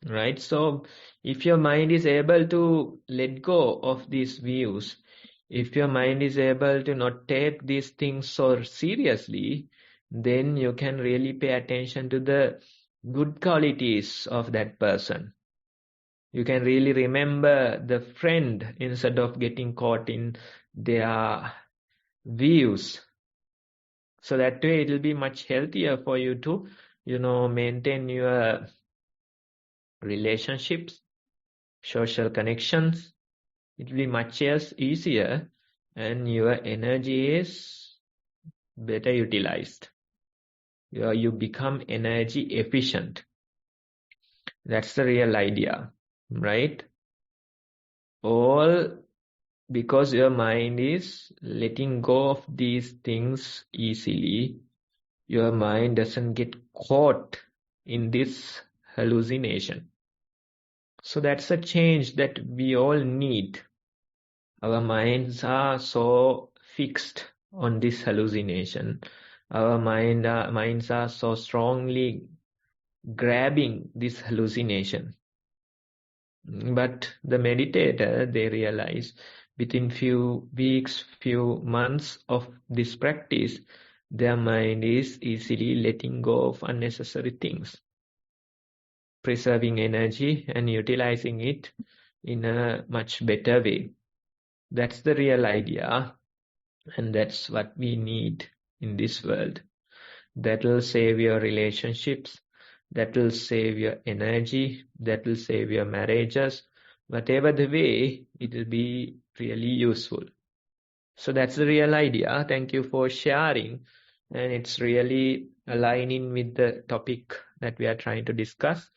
right? So if your mind is able to let go of these views, if your mind is able to not take these things so seriously, then you can really pay attention to the good qualities of that person. You can really remember the friend instead of getting caught in their views. So that way it will be much healthier for you to, maintain your relationships, social connections. It will be much easier, and your energy is better utilized. You become energy efficient. That's the real idea, right? All because your mind is letting go of these things easily. Your mind doesn't get caught in this hallucination. So that's a change that we all need. Our minds are so fixed on this hallucination. Our minds are so strongly grabbing this hallucination. But the meditator, they realize within few weeks, few months of this practice, their mind is easily letting go of unnecessary things, preserving energy and utilizing it in a much better way. That's the real idea, and that's what we need in this world. That will save your relationships, that will save your energy, that will save your marriages. Whatever the way, it will be really useful. So that's the real idea. Thank you for sharing. And it's really aligning with the topic that we are trying to discuss.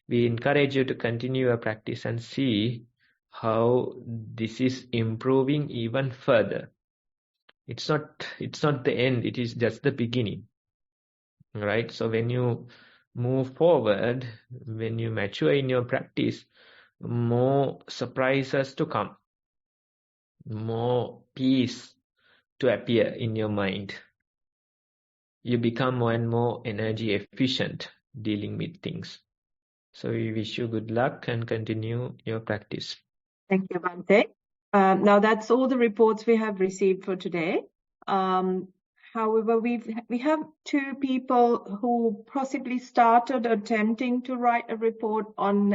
We encourage you to continue your practice and see how this is improving even further. It's not the end, it is just the beginning. Right? So when you move forward, when you mature in your practice, more surprises to come, more peace to appear in your mind. You become more and more energy efficient dealing with things. So we wish you good luck and continue your practice. Thank you, Bhante. Now that's all the reports we have received for today. However, we have two people who possibly started attempting to write a report on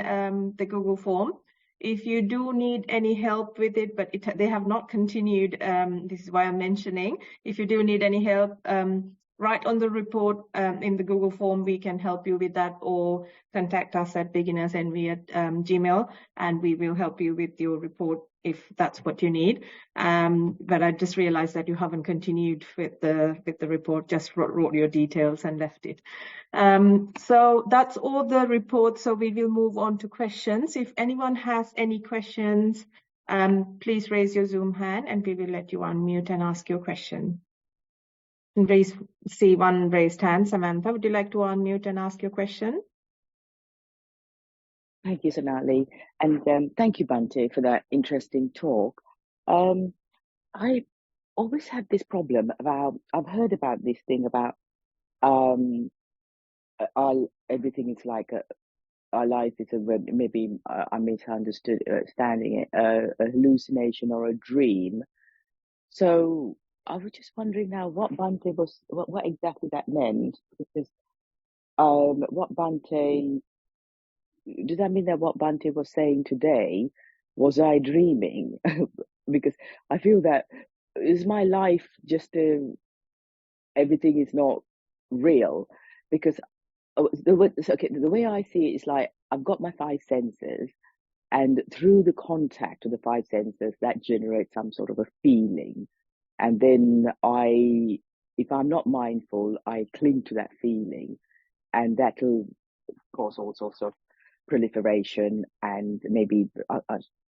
the Google form. If you do need any help with it, but they have not continued, this is why I'm mentioning. If you do need any help, write on the report in the Google form. We can help you with that, or contact us at beginnersenvy@gmail, and we will help you with your report if that's what you need. But I just realized that you haven't continued with the report, just wrote your details and left it. So that's all the reports. So we will move on to questions. If anyone has any questions, please raise your Zoom hand and we will let you unmute and ask your question. See one raised hand. Samantha, would you like to unmute and ask your question? Thank you, Sonali, and thank you, Bhante, for that interesting talk. I always have this problem about, I've heard about this thing about everything is like our life is maybe I misunderstood standing it, a hallucination or a dream. So I was just wondering now what Bhante was, what exactly that meant, because what Bhante, does that mean that what Bhante was saying today, was I dreaming? Because I feel that is my life just everything is not real, because the way I see it is like I've got my five senses, and through the contact of the five senses that generates some sort of a feeling, and then if I'm not mindful, I cling to that feeling, and that will cause all sorts of proliferation, and maybe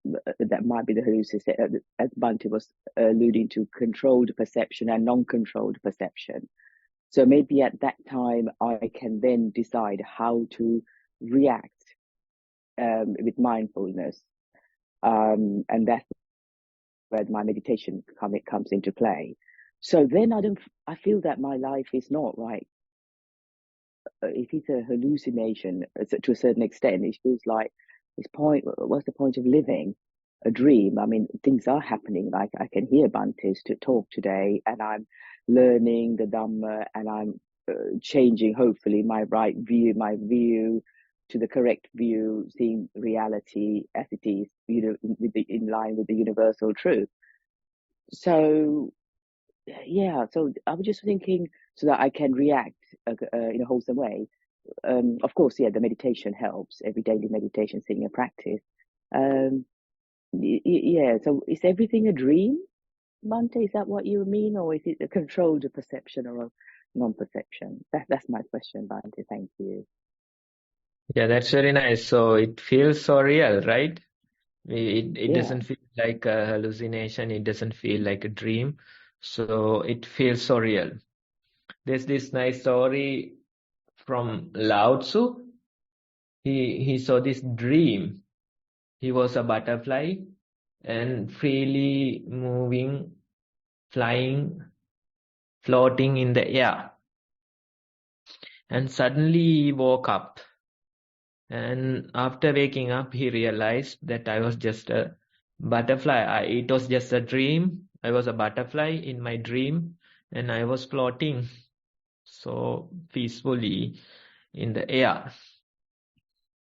that might be the hallucination, as Bhante was alluding to, controlled perception and non-controlled perception. So maybe at that time I can then decide how to react with mindfulness, and that's where my meditation comes into play. So then I feel that my life is not right. If it's a hallucination to a certain extent, it feels like what's the point of living? A dream. I mean, things are happening. Like I can hear Bhante's to talk today, and I'm learning the Dhamma, and I'm changing, hopefully, my view to the correct view, seeing reality as it is, in line with the universal truth. So, yeah. So I was just thinking, so that I can react in a wholesome way. Of course, yeah, the meditation helps. Every daily meditation, sitting a practice. Yeah. So is everything a dream, Bhante? Is that what you mean, or is it a controlled perception or a non-perception? That's my question, Bhante. Thank you. Yeah, that's very nice. So it feels so real, right? It Yeah. doesn't feel like a hallucination. It doesn't feel like a dream. So it feels so real. There's this nice story from Lao Tzu. He saw this dream. He was a butterfly and freely moving, flying, floating in the air. And suddenly he woke up. And after waking up, he realized that I was just a butterfly. It was just a dream. I was a butterfly in my dream, and I was floating so peacefully in the air.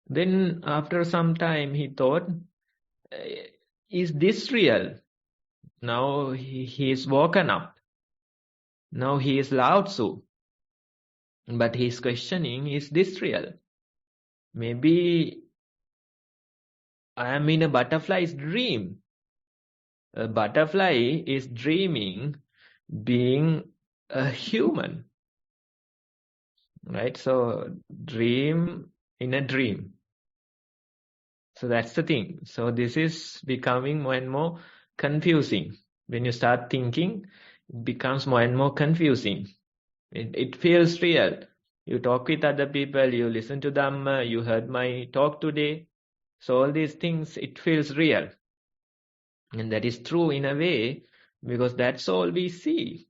Then after some time, he thought, is this real? Now he is woken up. Now he is Lao Tzu. But he's questioning, is this real? Maybe I am in a butterfly's dream. A butterfly is dreaming being a human, right? So dream in a dream. So that's the thing. So this is becoming more and more confusing. When you start thinking, it becomes more and more confusing. It feels real. You talk with other people, you listen to Dhamma, you heard my talk today. So all these things, it feels real. And that is true in a way, because that's all we see.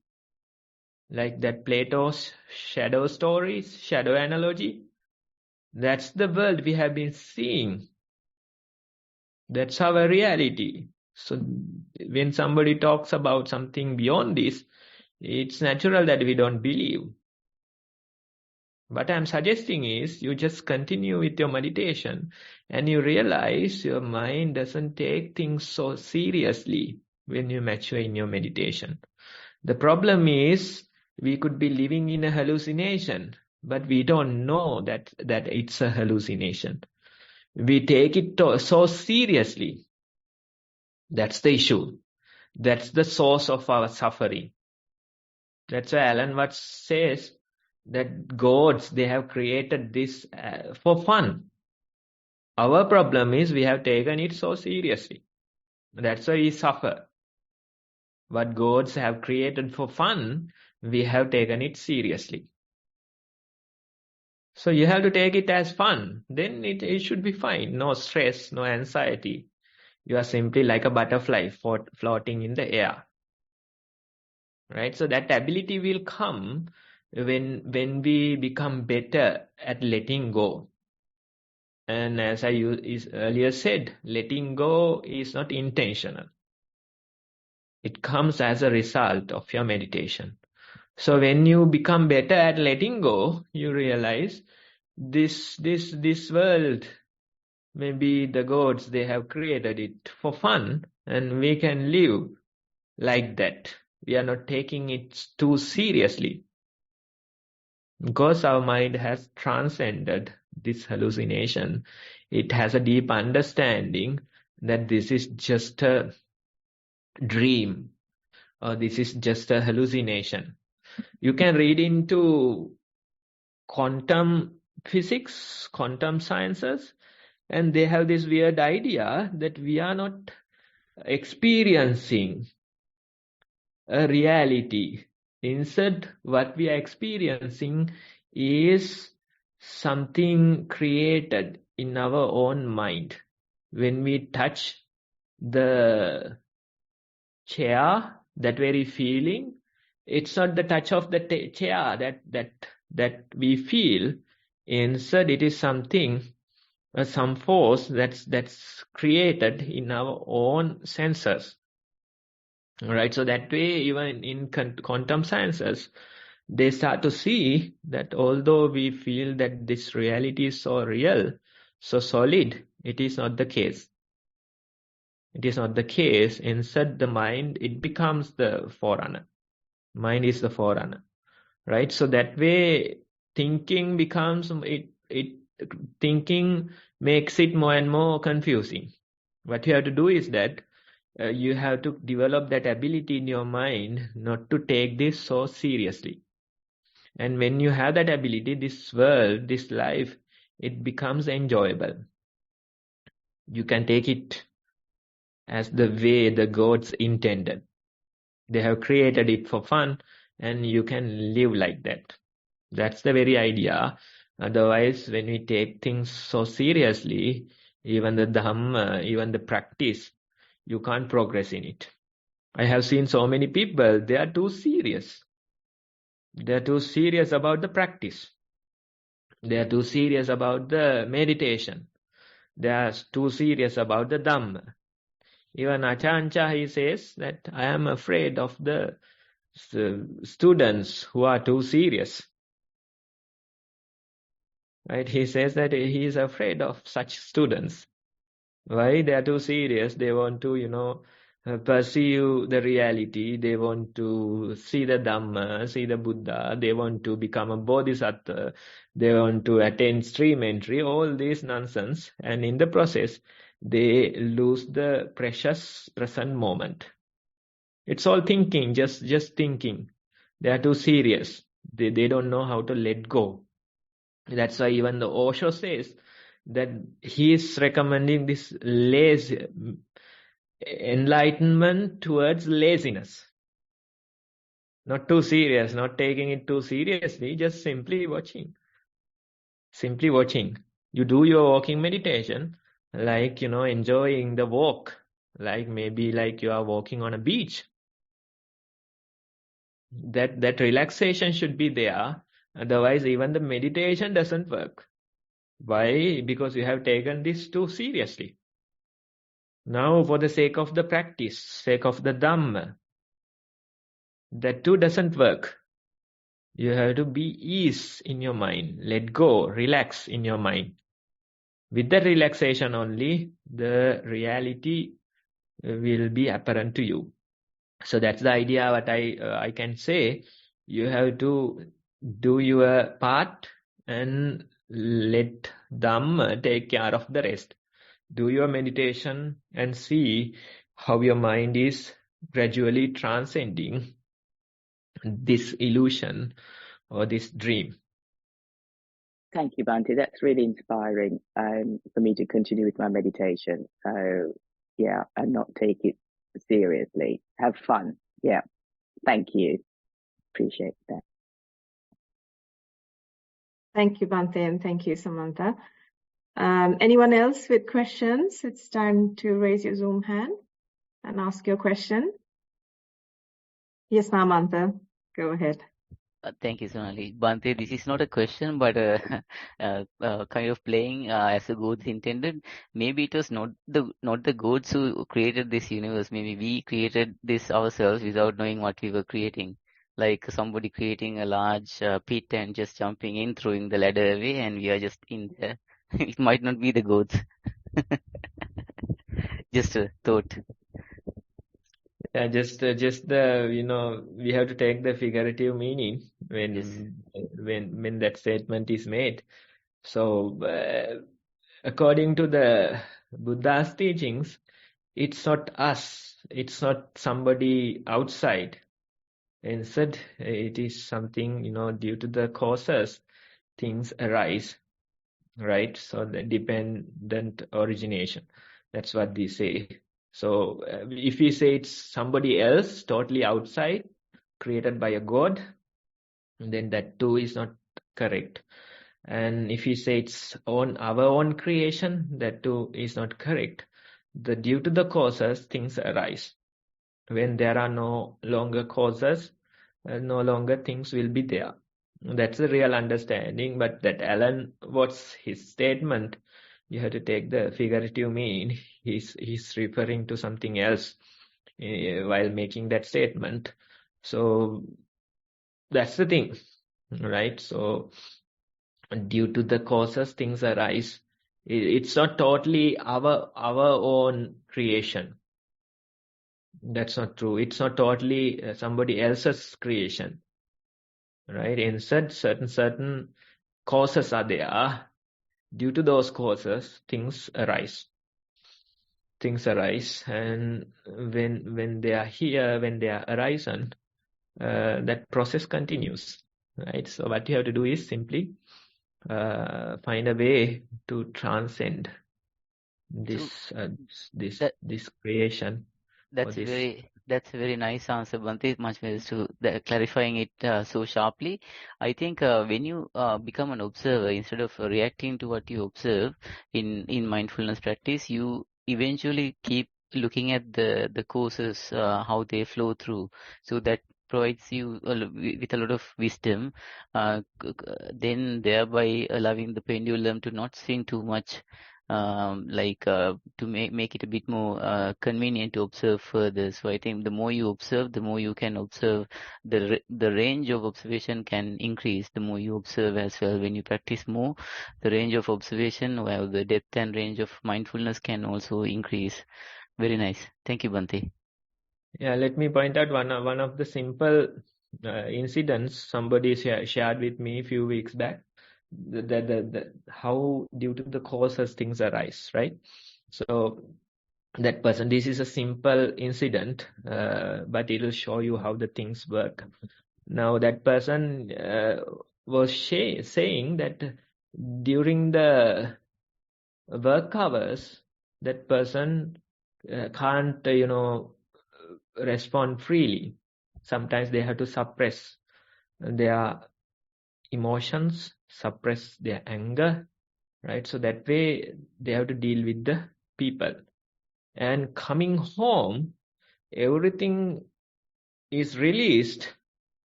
Like that Plato's shadow stories, shadow analogy. That's the world we have been seeing. That's our reality. So when somebody talks about something beyond this, it's natural that we don't believe. What I'm suggesting is you just continue with your meditation and you realize your mind doesn't take things so seriously when you mature in your meditation. The problem is we could be living in a hallucination, but we don't know that it's a hallucination. We take it so seriously. That's the issue. That's the source of our suffering. That's why Alan Watts says that gods, they have created this for fun. Our problem is we have taken it so seriously. That's why we suffer. What gods have created for fun, we have taken it seriously. So you have to take it as fun. Then it should be fine. No stress, no anxiety. You are simply like a butterfly floating in the air. Right? So that ability will come when we become better at letting go. And as I earlier said, letting go is not intentional. It comes as a result of your meditation. So when you become better at letting go, you realize this world, maybe the gods, they have created it for fun, and we can live like that. We are not taking it too seriously. Because our mind has transcended this hallucination, it has a deep understanding that this is just a dream or this is just a hallucination. You can read into quantum physics, quantum sciences, and they have this weird idea that we are not experiencing a reality. Instead, what we are experiencing is something created in our own mind. When we touch the chair, that very feeling, it's not the touch of the chair that we feel. Instead, it is something, some force that's created in our own senses. Right? So that way, even in quantum sciences, they start to see that although we feel that this reality is so real, so solid, it is not the case. It is not the case. Instead, the mind, it becomes the forerunner. Mind is the forerunner. Right? So that way, thinking becomes, thinking makes it more and more confusing. What you have to do is that you have to develop that ability in your mind not to take this so seriously. And when you have that ability, this world, this life, it becomes enjoyable. You can take it as the way the gods intended. They have created it for fun, and you can live like that. That's the very idea. Otherwise, when we take things so seriously, even the Dhamma, even the practice, you can't progress in it. I have seen so many people, they are too serious. They are too serious about the practice. They are too serious about the meditation. They are too serious about the Dhamma. Even Achancha, he says that I am afraid of the students who are too serious. Right? He says that he is afraid of such students. Why? They are too serious. They want to, perceive the reality. They want to see the Dhamma, see the Buddha. They want to become a Bodhisattva. They want to attain stream entry, all this nonsense. And in the process, they lose the precious present moment. It's all thinking, just thinking. They are too serious. They don't know how to let go. That's why even the Osho says that he is recommending this enlightenment towards laziness. Not too serious, not taking it too seriously, just simply watching. Simply watching. You do your walking meditation, like, enjoying the walk, like maybe like you are walking on a beach. That relaxation should be there. Otherwise, even the meditation doesn't work. Why? Because you have taken this too seriously. Now, for the sake of the practice, sake of the Dhamma, that too doesn't work. You have to be ease in your mind, let go, relax in your mind. With that relaxation only, the reality will be apparent to you. So that's the idea what I can say. You have to do your part and let Dhamma take care of the rest. Do your meditation and see how your mind is gradually transcending this illusion or this dream. Thank you, Bhante. That's really inspiring for me to continue with my meditation. So, yeah, and not take it seriously. Have fun. Yeah. Thank you. Appreciate that. Thank you, Bhante, and thank you, Samantha. Anyone else with questions? It's time to raise your Zoom hand and ask your question. Yes, Samantha, go ahead. Thank you, Sonali. Bhante, this is not a question, but kind of playing as the gods intended. Maybe it was not the gods who created this universe. Maybe we created this ourselves without knowing what we were creating. Like somebody creating a large pit and just jumping in, throwing the ladder away, and we are just in there. It might not be the gods. Just a thought. Yeah, just the we have to take the figurative meaning Yes. when that statement is made. So according to the Buddha's teachings, it's not us, it's not somebody outside. Instead, it is something, due to the causes, things arise, right? So the dependent origination. That's what they say. So if we say it's somebody else, totally outside, created by a god, then that too is not correct. And if we say it's our own creation, that too is not correct. Due to the causes, things arise. When there are no longer causes, no longer things will be there. That's the real understanding. But that Alan, what's his statement? You have to take the figurative mean. He's referring to something else while making that statement. So that's the thing, right? So due to the causes, things arise. It's not totally our own creation. That's not true. It's not totally somebody else's creation, right? Instead, certain causes are there. Due to those causes, things arise. Things arise, and when they are here, when they are arisen, that process continues, right? So what you have to do is simply find a way to transcend this this creation. That's a very nice answer, Bhante. Much better to clarifying it so sharply. I think when you become an observer, instead of reacting to what you observe in mindfulness practice, you eventually keep looking at the causes, how they flow through. So that provides you with a lot of wisdom, then thereby allowing the pendulum to not swing too much, to make it a bit more convenient to observe further. So I think the more you observe, the more you can observe. The range of observation can increase the more you observe as well. When you practice more, the range of observation, well, the depth and range of mindfulness can also increase. Very nice. Thank you, Bhante. Yeah, let me point out one of the simple incidents somebody shared with me a few weeks back. How due to the causes things arise, right? So that person, this is a simple incident, but it will show you how the things work. Now that person was saying that during the work hours, that person can't, respond freely. Sometimes they have to suppress their emotions, suppress their anger, right? So that way they have to deal with the people. And coming home, everything is released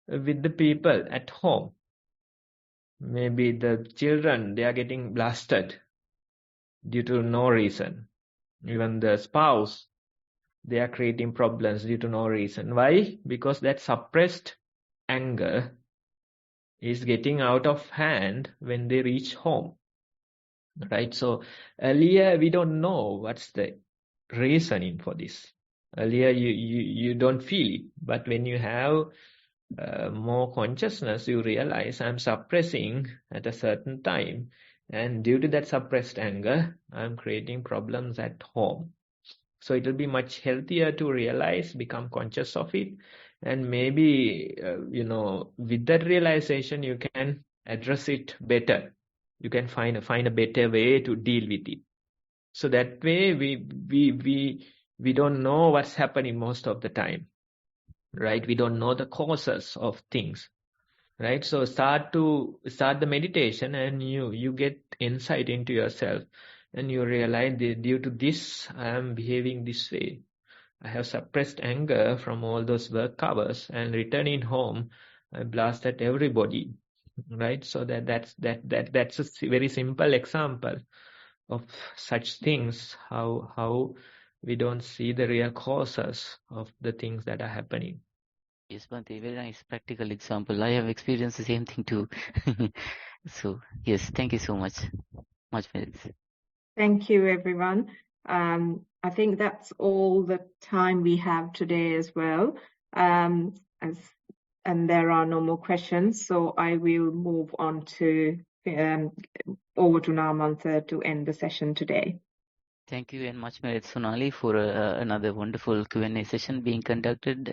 with the people at home. Maybe the children, they are getting blasted due to no reason. Even the spouse, they are creating problems due to no reason. Why? Because that suppressed anger is getting out of hand when they reach home, right? So earlier we don't know what's the reasoning for this. Earlier you don't feel it, but when you have more consciousness, you realize I'm suppressing at a certain time, and due to that suppressed anger, I'm creating problems at home. So it will be much healthier to realize, become conscious of it, and maybe, with that realization, you can address it better. You can find a better way to deal with it. So that way, we don't know what's happening most of the time, right? We don't know the causes of things, right? So start the meditation, and you get insight into yourself. And you realize that due to this, I am behaving this way. I have suppressed anger from all those work hours, and returning home, I blast at everybody, right? So that's a very simple example of such things. How we don't see the real causes of the things that are happening. Yes, Bhante, very nice practical example. I have experienced the same thing too. So yes, thank you so much. Much better. Thank you, everyone. I think that's all the time we have today as well. And there are no more questions, so I will move on to over to Namantha to end the session today. Thank you and much merit, Sonali, for another wonderful Q&A session being conducted.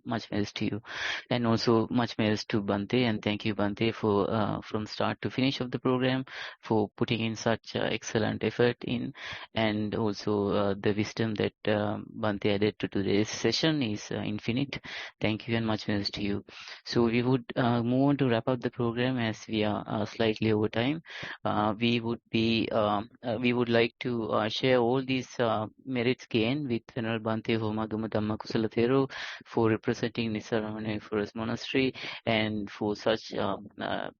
Much merit to you, and also much merit to Bhante. And thank you, Bhante, for from start to finish of the program, for putting in such excellent effort in, and also the wisdom that Bhante added to today's session is infinite. Thank you and much merit to you. So we would move on to wrap up the program as we are slightly over time. We would like to share share all these merits gained with Venerable Bhante Homaduma Dhamma Kusala Thero for representing Nissarana Forest Monastery and for such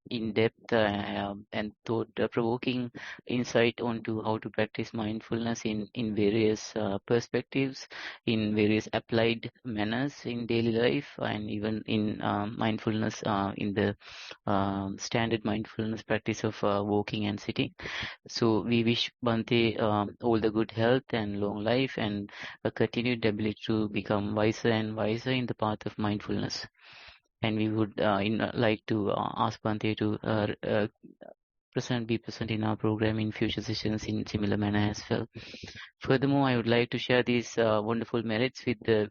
in-depth and thought-provoking insight onto how to practice mindfulness in various perspectives, in various applied manners in daily life, and even in mindfulness in the standard mindfulness practice of walking and sitting. So we wish Bhante all the good health and long life and a continued ability to become wiser and wiser in the path of mindfulness. And we would like to ask Bhante to be present in our program in future sessions in similar manner as well. Furthermore, I would like to share these wonderful merits with the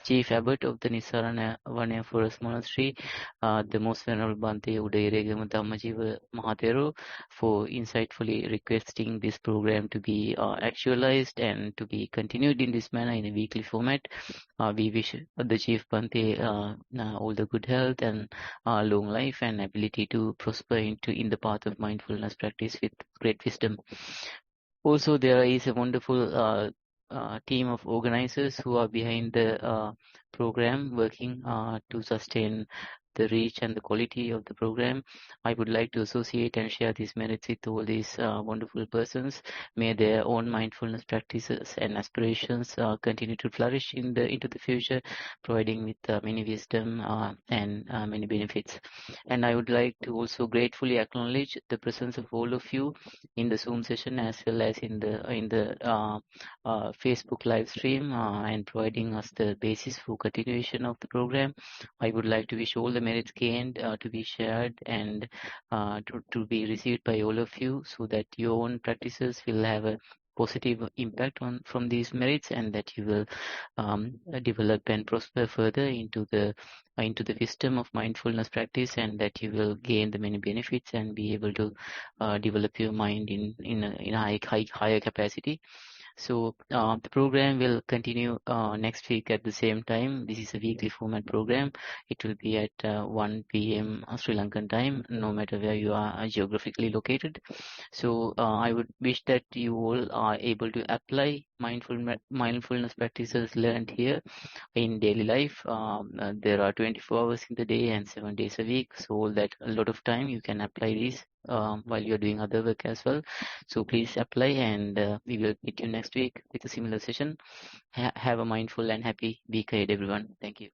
Chief Abbot of the Nissarana Vanaya Forest Monastery, the Most Venerable Bhante Udayiregama Dhammajiva Mahathero, for insightfully requesting this program to be actualized and to be continued in this manner in a weekly format. We wish the Chief Bhante all the good health and long life and ability to prosper in the path of mindfulness practice with great wisdom. Also, there is a wonderful team of organizers who are behind the program, working to sustain the reach and the quality of the program. I would like to associate and share these merits with all these wonderful persons. May their own mindfulness practices and aspirations continue to flourish into the future, providing with many wisdom and many benefits. And I would like to also gratefully acknowledge the presence of all of you in the Zoom session as well as in the Facebook live stream and providing us the basis for continuation of the program. I would like to wish all the merits gained to be shared and to be received by all of you, so that your own practices will have a positive impact from these merits, and that you will develop and prosper further into the wisdom of mindfulness practice, and that you will gain the many benefits and be able to develop your mind in a higher capacity. So the program will continue next week at the same time. This is a weekly format program. It will be at 1 p.m. Sri Lankan time, no matter where you are geographically located. So I would wish that you all are able to apply mindfulness practices learned here in daily life. There are 24 hours in the day and 7 days a week, so all that a lot of time you can apply these while you're doing other work as well. So please apply, and we will meet you next week with a similar session. Have a mindful and happy week ahead, everyone. Thank you.